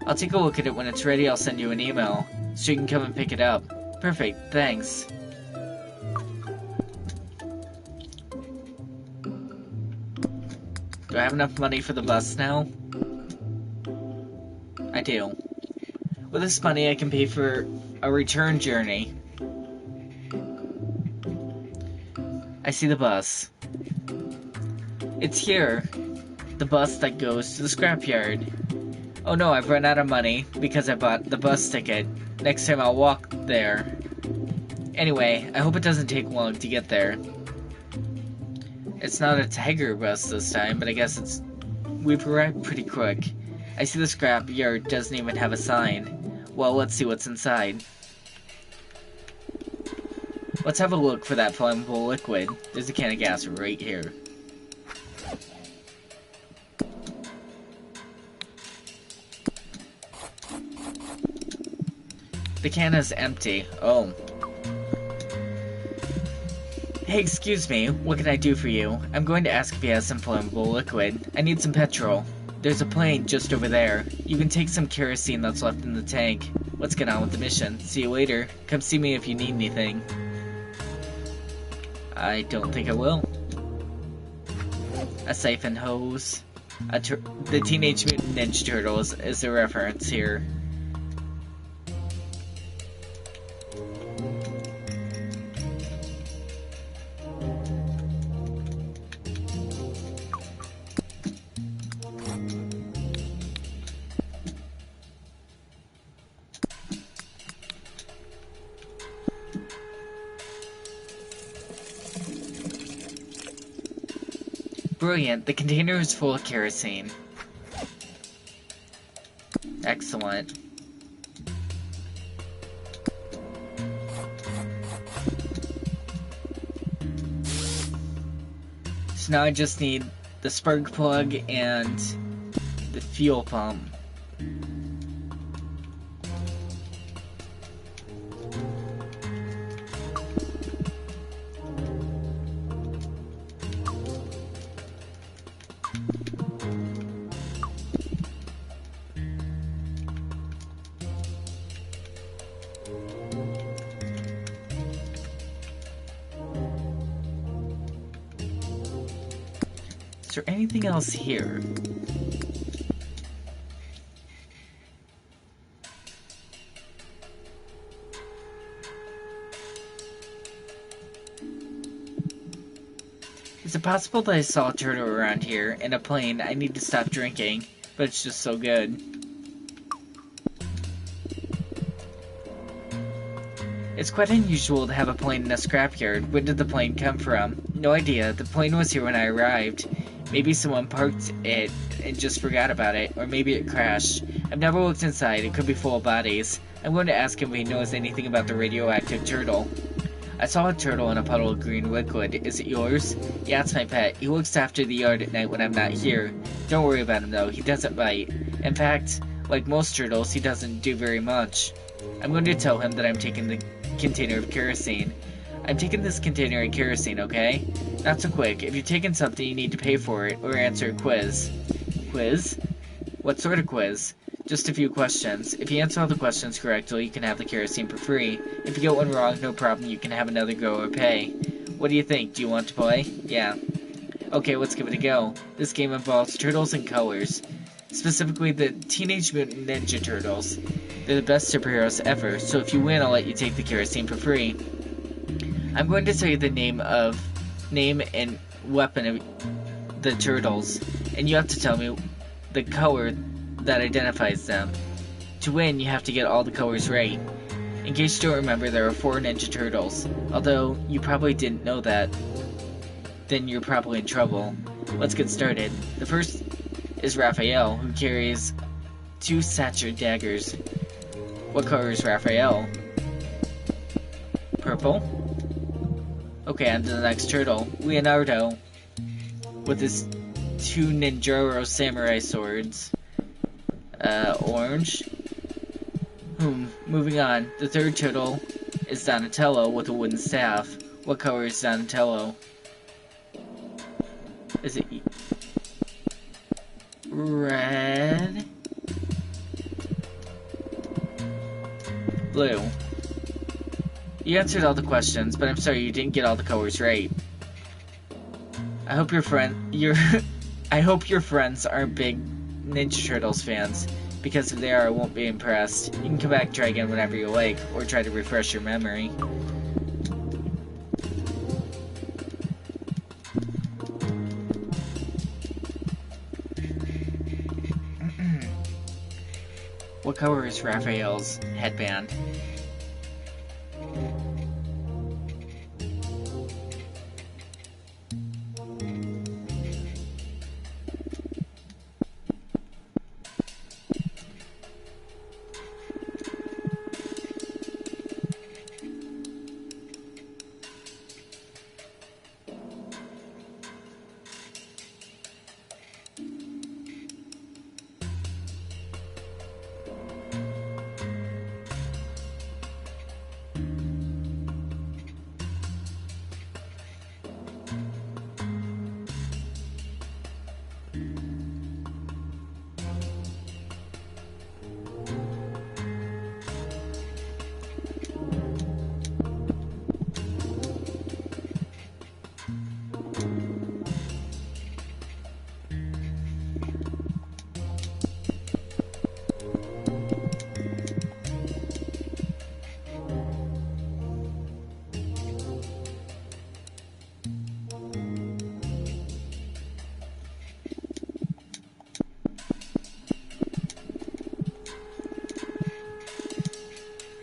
[SPEAKER 1] I'll take a look at it when it's ready. I'll send you an email, so you can come and pick it up. Perfect, thanks. Do I have enough money for the bus now? I do. With this money, I can pay for a return journey. I see the bus. It's here. The bus that goes to the scrapyard. Oh no, I've run out of money because I bought the bus ticket. Next time I'll walk there. Anyway, I hope it doesn't take long to get there. It's not a tiger bus this time, but I guess we've arrived pretty quick. I see the scrap yard doesn't even have a sign. Well, let's see what's inside. Let's have a look for that flammable liquid. There's a can of gas right here. The can is empty. Oh. Hey, excuse me, what can I do for you? I'm going to ask if he has some flammable liquid. I need some petrol. There's a plane just over there. You can take some kerosene that's left in the tank. Let's get on with the mission. See you later. Come see me if you need anything. I don't think I will. A siphon hose. The Teenage Mutant Ninja Turtles is a reference here. Brilliant, the container is full of kerosene. Excellent. So now I just need the spark plug and the fuel pump. Is there anything else here? Is it possible that I saw a turtle around here in a plane? I need to stop drinking, but it's just so good. It's quite unusual to have a plane in a scrapyard. Where did the plane come from? No idea. The plane was here when I arrived. Maybe someone parked it and just forgot about it, or maybe it crashed. I've never looked inside. It could be full of bodies. I'm going to ask him if he knows anything about the radioactive turtle. I saw a turtle in a puddle of green liquid. Is it yours? Yeah, it's my pet. He looks after the yard at night when I'm not here. Don't worry about him, though. He doesn't bite. In fact, like most turtles, he doesn't do very much. I'm going to tell him that I'm taking the container of kerosene. I'm taking this container of kerosene, okay? Not so quick. If you're taking something, you need to pay for it, or answer a quiz. Quiz? What sort of quiz? Just a few questions. If you answer all the questions correctly, you can have the kerosene for free. If you get one wrong, no problem, you can have another go or pay. What do you think? Do you want to play? Yeah. Okay, let's give it a go. This game involves turtles and colors. Specifically, the Teenage Mutant Ninja Turtles. They're the best superheroes ever, so if you win, I'll let you take the kerosene for free. I'm going to tell you the name and weapon of the turtles, and you have to tell me the color that identifies them. To win, you have to get all the colors right. In case you don't remember, there are 4 Ninja Turtles. Although, you probably didn't know that, then you're probably in trouble. Let's get started. The first is Raphael, who carries 2 Sacher daggers. What color is Raphael? Purple? Okay, on to the next turtle. Leonardo, with his 2 Ninjaro samurai swords. Orange. Moving on. The third turtle is Donatello with a wooden staff. What color is Donatello? Is it red? Blue. You answered all the questions, but I'm sorry you didn't get all the colors right. I hope your friends aren't big Ninja Turtles fans, because if they are, I won't be impressed. You can come back and try again whenever you like, or try to refresh your memory. What color is Raphael's headband?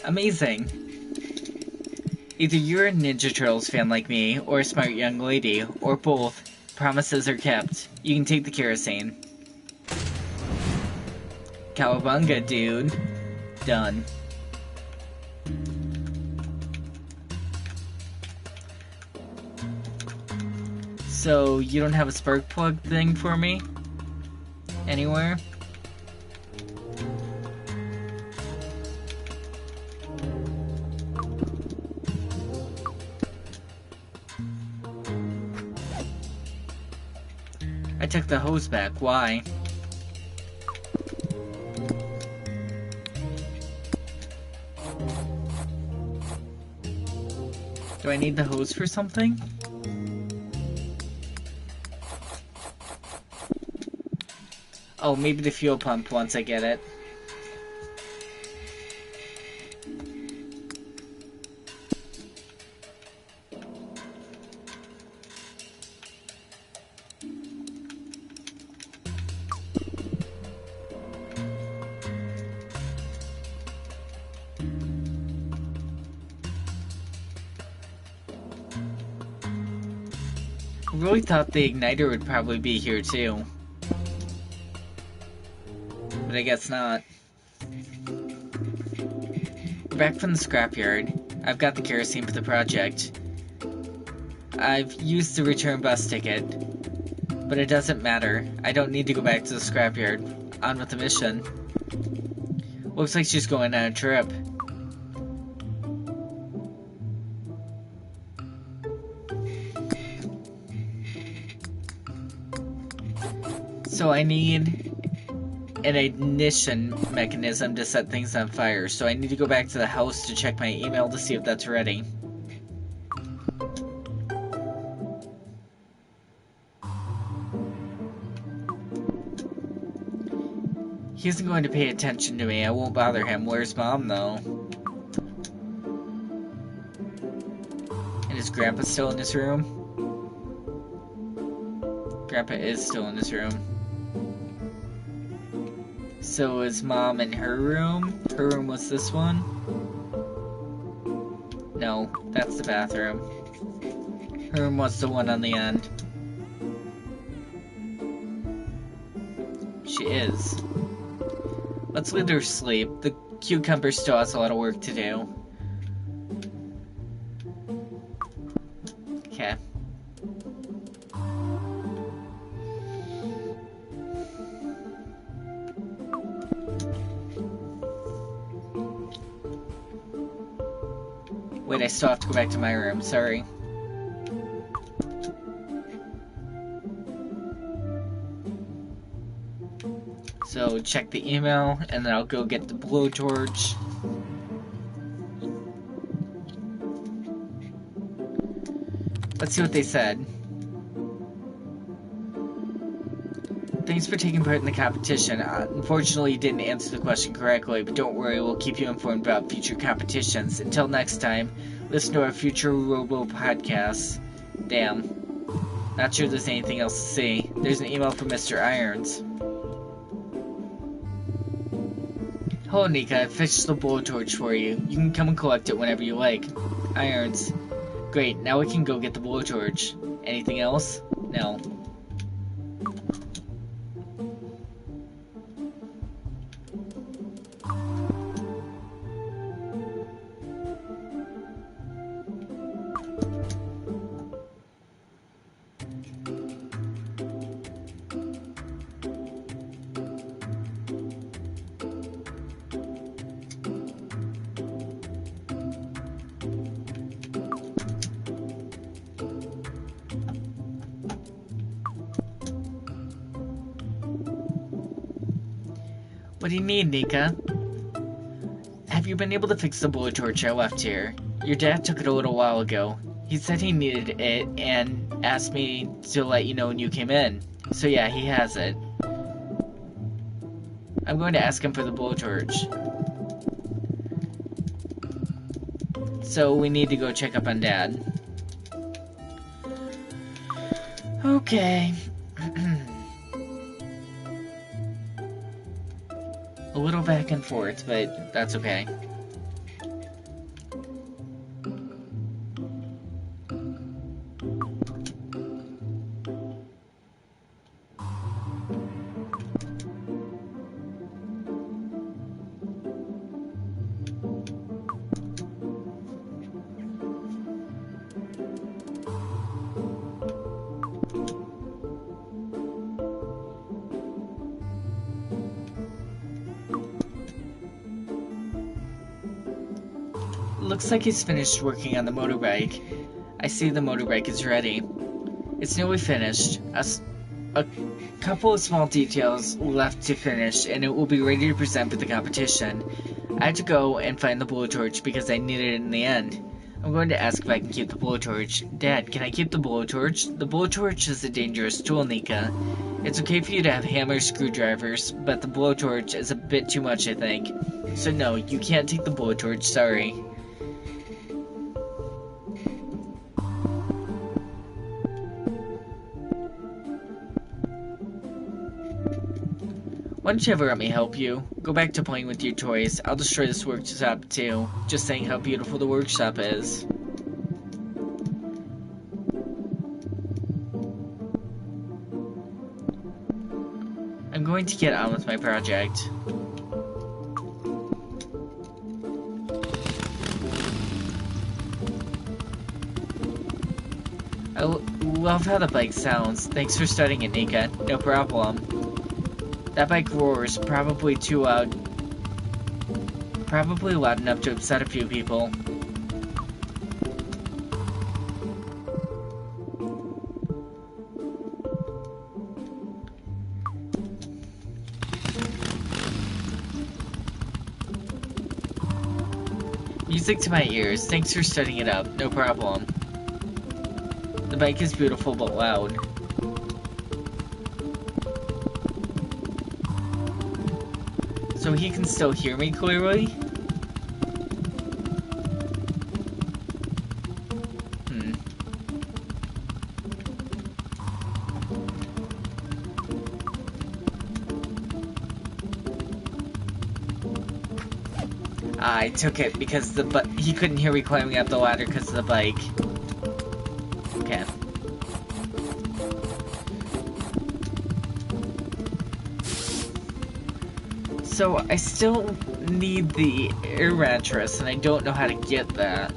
[SPEAKER 1] Amazing! Either you're a Ninja Turtles fan like me, or a smart young lady, or both. Promises are kept. You can take the kerosene. Cowabunga, dude. Done. So, you don't have a spark plug thing for me? Anywhere? I took the hose back. Why? Do I need the hose for something? Oh, maybe the fuel pump once I get it. really thought the igniter would probably be here too. But I guess not. We're back from the scrapyard. I've got the kerosene for the project. I've used the return bus ticket. But it doesn't matter. I don't need to go back to the scrapyard. On with the mission. Looks like she's going on a trip. So I need an ignition mechanism to set things on fire. So I need to go back to the house to check my email to see if that's ready. He isn't going to pay attention to me. I won't bother him. Where's Mom, though? And is Grandpa still in his room? Grandpa is still in his room. So is Mom in her room? Her room was this one? No, that's the bathroom. Her room was the one on the end. She is. Let's let her sleep. The cucumber still has a lot of work to do. Okay. Wait, I still have to go back to my room, sorry. So check the email, and then I'll go get the blowtorch. Let's see what they said. Thanks for taking part in the competition. Unfortunately, you didn't answer the question correctly, but don't worry, we'll keep you informed about future competitions. Until next time, listen to our future Robo podcasts. Damn. Not sure there's anything else to see. There's an email from Mr. Irons. Hello, Nika. I fixed the blowtorch for you. You can come and collect it whenever you like. Irons. Great, now we can go get the blowtorch. Anything else? No. What do you need, Nika? Have you been able to fix the blowtorch I left here? Your dad took it a little while ago. He said he needed it and asked me to let you know when you came in. So yeah, he has it. I'm going to ask him for the blowtorch. So we need to go check up on Dad. Okay. A little back and forth, but that's okay. Looks like he's finished working on the motorbike. I see the motorbike is ready. It's nearly finished. A couple of small details left to finish, and it will be ready to present at the competition. I had to go and find the blowtorch because I needed it in the end. I'm going to ask if I can keep the blowtorch. Dad, can I keep the blowtorch? The blowtorch is a dangerous tool, Nika. It's okay for you to have hammers, screwdrivers, but the blowtorch is a bit too much, I think. So no, you can't take the blowtorch, sorry. Why don't you ever let me help you? Go back to playing with your toys. I'll destroy this workshop too. Just saying how beautiful the workshop is. I'm going to get on with my project. I love how the bike sounds. Thanks for studying it, Nika. No problem. That bike roars, probably too loud. Probably loud enough to upset a few people. Music to my ears. Thanks for studying it up. No problem. The bike is beautiful but loud. So he can still hear me clearly? I took it because he couldn't hear me climbing up the ladder because of the bike. Okay. So I still need the air mattress, and I don't know how to get that.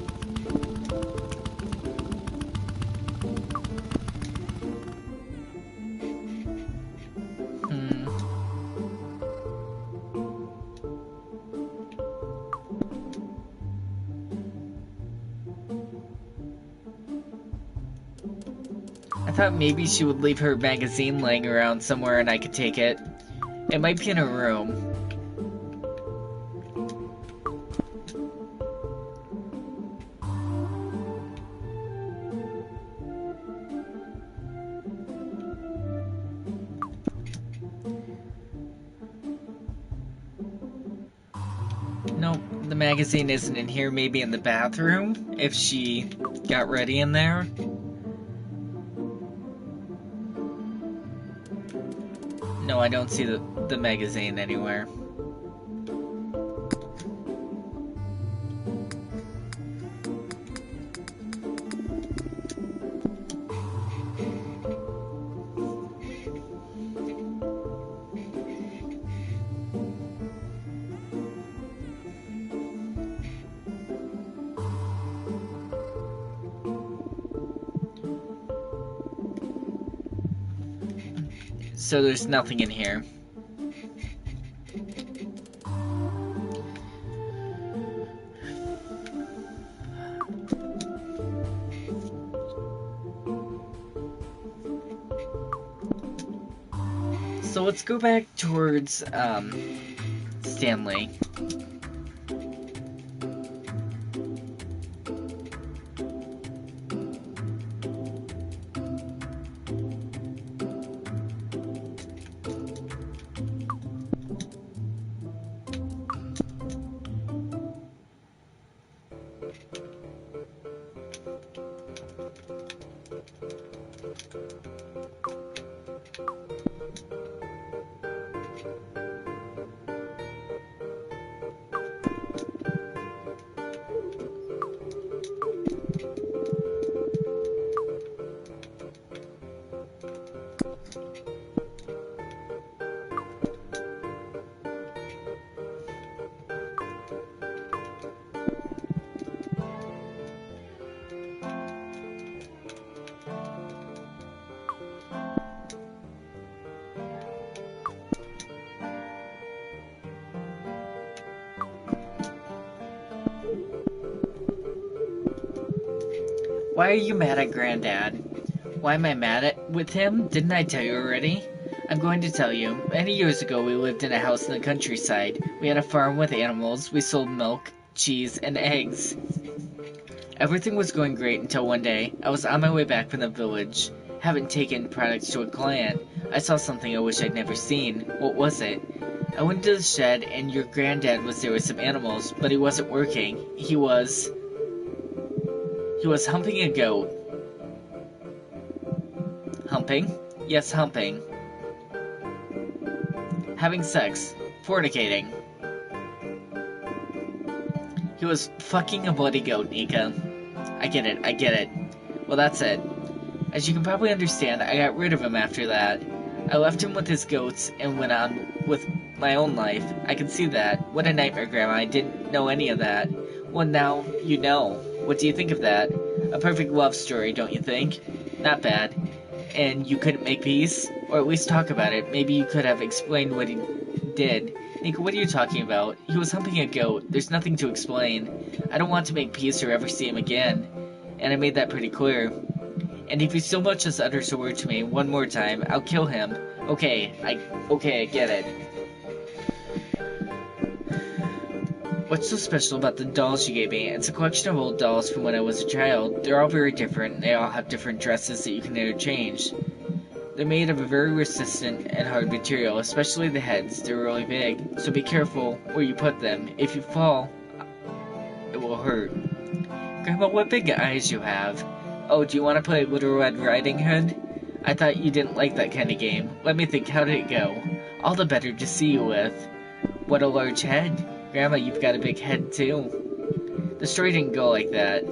[SPEAKER 1] I thought maybe she would leave her magazine laying around somewhere and I could take it. It might be in her room. Nope, the magazine isn't in here. Maybe in the bathroom, if she got ready in there. No, I don't see the magazine anywhere. So there's nothing in here. So let's go back towards, Stanley. Why are you mad at Granddad? Why am I mad with him? Didn't I tell you already? I'm going to tell you. Many years ago, we lived in a house in the countryside. We had a farm with animals. We sold milk, cheese, and eggs. Everything was going great until one day. I was on my way back from the village, having taken products to a client. I saw something I wish I'd never seen. What was it? I went to the shed, and your granddad was there with some animals, but he wasn't working. He was humping a goat. Humping? Yes, humping. Having sex. Fornicating. He was fucking a bloody goat, Nika. I get it. Well, that's it. As you can probably understand, I got rid of him after that. I left him with his goats and went on with my own life. I can see that. What a nightmare, Grandma. I didn't know any of that. Well, now you know. What do you think of that? A perfect love story, don't you think? Not bad. And you couldn't make peace? Or at least talk about it. Maybe you could have explained what he did. Nika, what are you talking about? He was humping a goat. There's nothing to explain. I don't want to make peace or ever see him again. And I made that pretty clear. And if he so much as utters a word to me one more time, I'll kill him. Okay, I get it. What's so special about the dolls you gave me? It's a collection of old dolls from when I was a child. They're all very different. They all have different dresses that you can interchange. They're made of a very resistant and hard material, especially the heads. They're really big, so be careful where you put them. If you fall, it will hurt. Grandma, what big eyes you have. Oh, do you want to play Little Red Riding Hood? I thought you didn't like that kind of game. Let me think, how did it go? All the better to see you with. What a large head. Grandma, you've got a big head too. The story didn't go like that.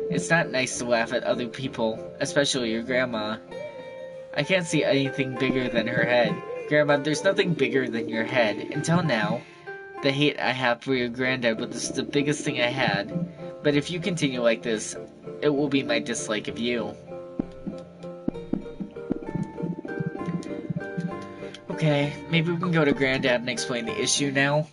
[SPEAKER 1] It's not nice to laugh at other people, especially your grandma. I can't see anything bigger than her head. Grandma, there's nothing bigger than your head. Until now, the hate I have for your granddad was the biggest thing I had. But if you continue like this, it will be my dislike of you. Okay, maybe we can go to Granddad and explain the issue now.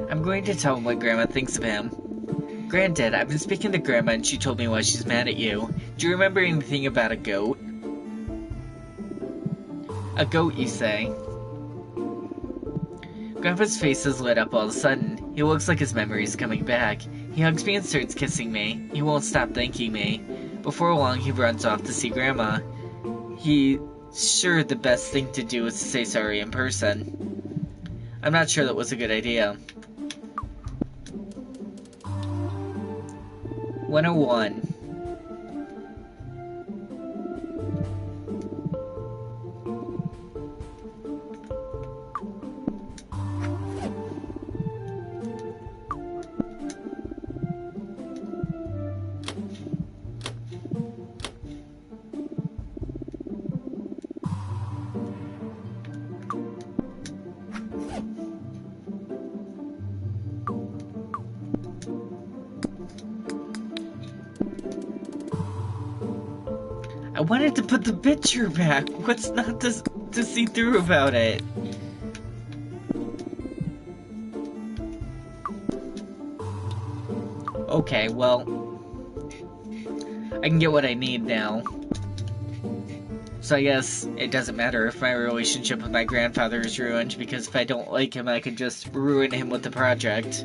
[SPEAKER 1] I'm going to tell him what Grandma thinks of him. Granddad, I've been speaking to Grandma and she told me why she's mad at you. Do you remember anything about a goat? A goat, you say? Grandpa's face is lit up all of a sudden. He looks like his memory is coming back. He hugs me and starts kissing me. He won't stop thanking me. Before long, he runs off to see Grandma. He's sure the best thing to do is to say sorry in person. I'm not sure that was a good idea. 101. I wanted to put the picture back. What's not to see through about it? Okay, well, I can get what I need now. So I guess it doesn't matter if my relationship with my grandfather is ruined, because if I don't like him, I can just ruin him with the project.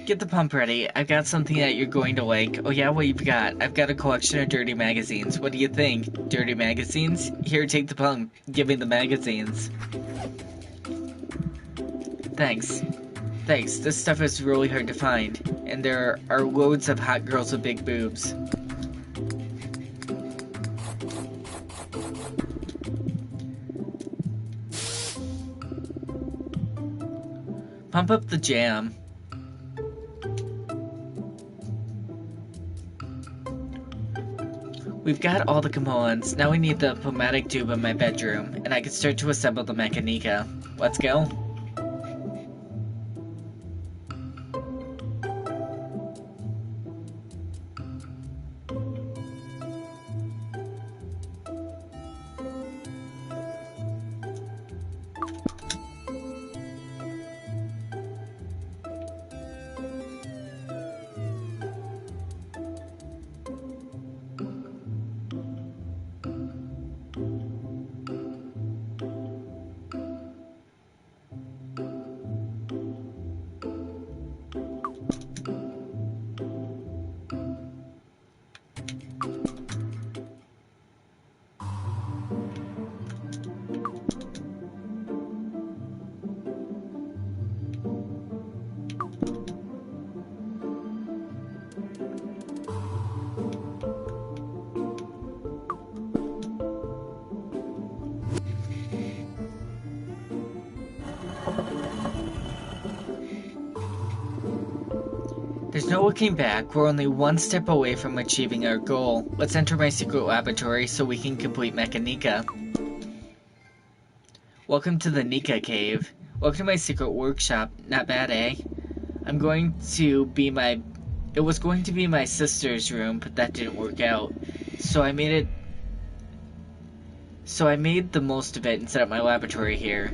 [SPEAKER 1] Get the pump ready. I've got something that you're going to like. Oh yeah, what you've got? I've got a collection of dirty magazines. What do you think? Dirty magazines? Here, take the pump. Give me the magazines. Thanks. Thanks. This stuff is really hard to find. And there are loads of hot girls with big boobs. Pump up the jam. We've got all the components. Now we need the pneumatic tube in my bedroom, and I can start to assemble the Mecha Nika. Let's go. There's no looking back. We're only one step away from achieving our goal. Let's enter my secret laboratory so we can complete Mecha Nika. Welcome to the Nika cave. Welcome to my secret workshop. Not bad, eh? It was going to be my sister's room, but that didn't work out. So I made the most of it and set up my laboratory here.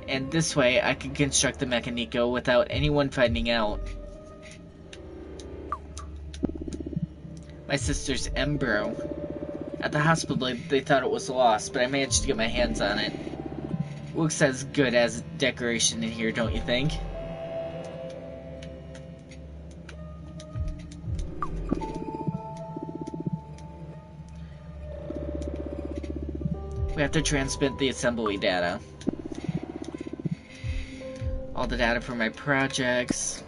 [SPEAKER 1] And this way I can construct the Mecha Nika without anyone finding out. My sister's embryo. At the hospital, they thought it was lost, but I managed to get my hands on it. Looks as good as decoration in here, don't you think? We have to transmit the assembly data. All the data for my projects.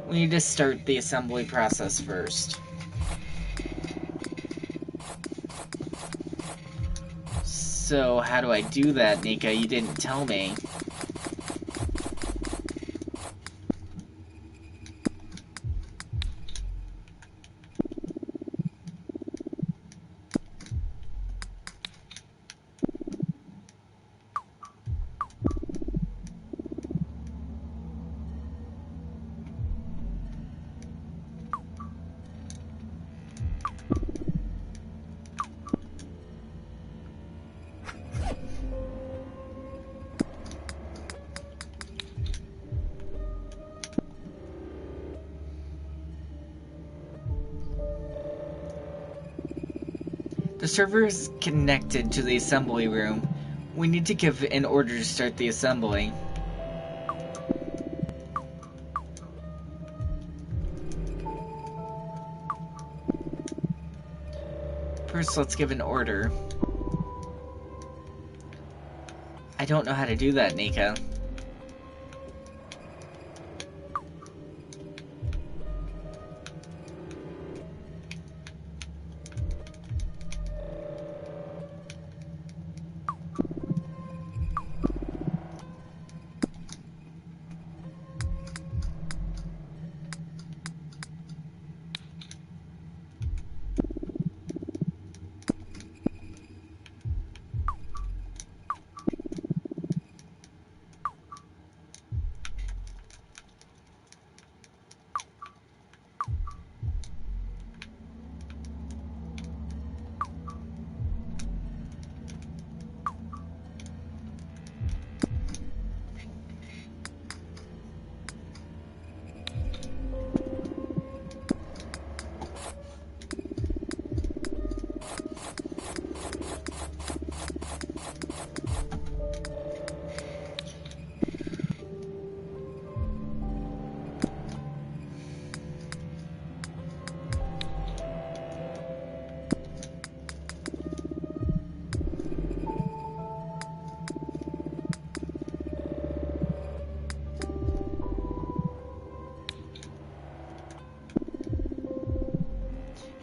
[SPEAKER 1] We need to start the assembly process first. So, how do I do that, Nika? You didn't tell me. The server is connected to the assembly room. We need to give an order to start the assembly. First, let's give an order. I don't know how to do that, Nika.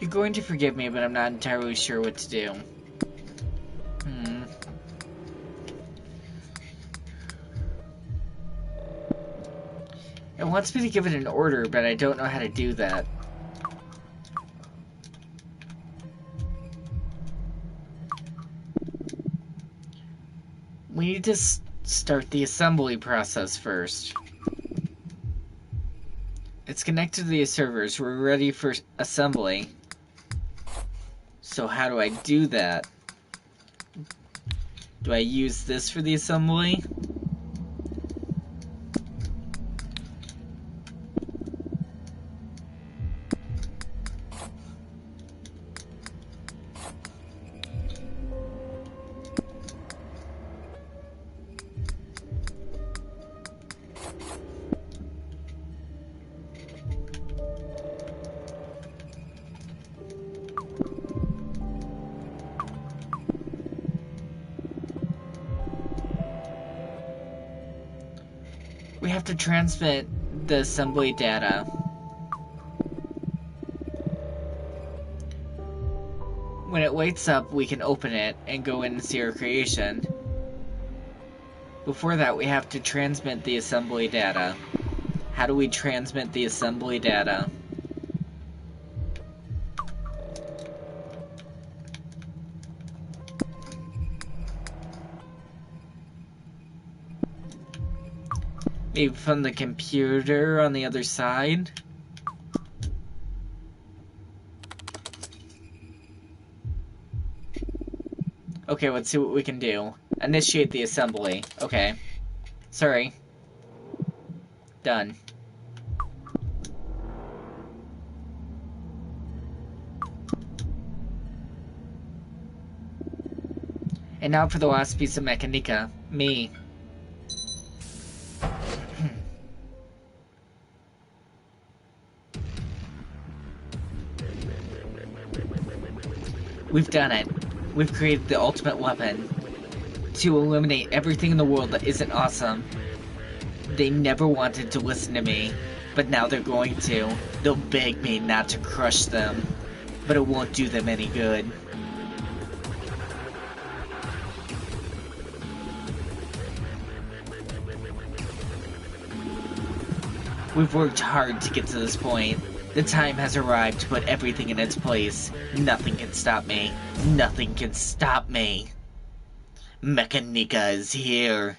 [SPEAKER 1] You're going to forgive me, but I'm not entirely sure what to do. It wants me to give it an order, but I don't know how to do that. We need to start the assembly process first. It's connected to the servers. We're ready for assembly. So how do I do that? Do I use this for the assembly? We have to transmit the assembly data. When it wakes up, we can open it and go in and see our creation. Before that, we have to transmit the assembly data. How do we transmit the assembly data? Maybe from the computer on the other side? Okay, let's see what we can do. Initiate the assembly. Okay. Sorry. Done. And now for the last piece of Mecha, Nika. Me. We've done it. We've created the ultimate weapon to eliminate everything in the world that isn't awesome. They never wanted to listen to me, but now they're going to. They'll beg me not to crush them, but it won't do them any good. We've worked hard to get to this point. The time has arrived to put everything in its place. Nothing can stop me. Nothing can stop me. Mecha Nika is here.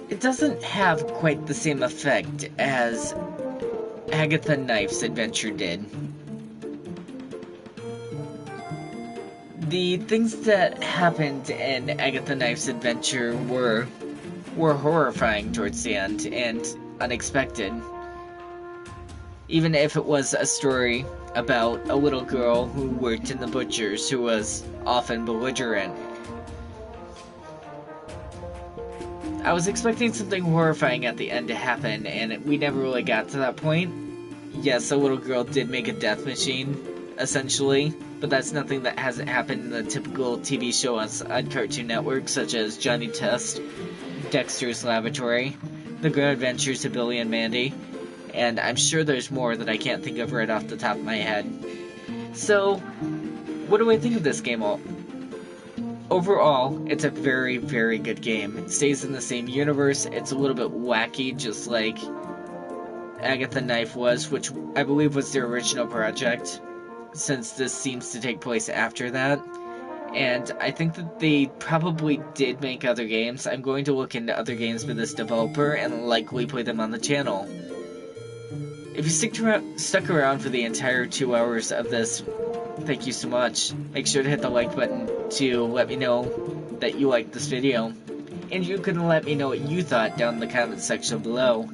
[SPEAKER 1] It doesn't have quite the same effect as Agatha Knife's adventure did. The things that happened in Agatha Knife's adventure were horrifying towards the end and unexpected. Even if it was a story about a little girl who worked in the butcher's who was often belligerent. I was expecting something horrifying at the end to happen, and we never really got to that point. Yes, a little girl did make a death machine, essentially, but that's nothing that hasn't happened in the typical TV show on Cartoon Network, such as Johnny Test, Dexter's Laboratory, The Great Adventures of Billy and Mandy, and I'm sure there's more that I can't think of right off the top of my head. So, what do I think of this game? Overall, it's a very, very good game. It stays in the same universe. It's a little bit wacky, just like Agatha Knife was, which I believe was their original project, since this seems to take place after that. And I think that they probably did make other games. I'm going to look into other games by this developer and likely play them on the channel. If you stuck around for the entire 2 hours of this, thank you so much. Make sure to hit the like button to let me know that you liked this video. And you can let me know what you thought down in the comment section below.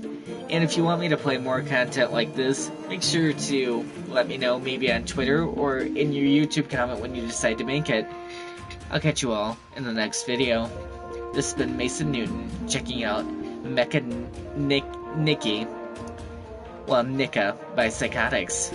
[SPEAKER 1] And if you want me to play more content like this, make sure to let me know maybe on Twitter or in your YouTube comment when you decide to make it. I'll catch you all in the next video. This has been Mason Newton checking out Mecha Nikki. Well, Nika by psychotics.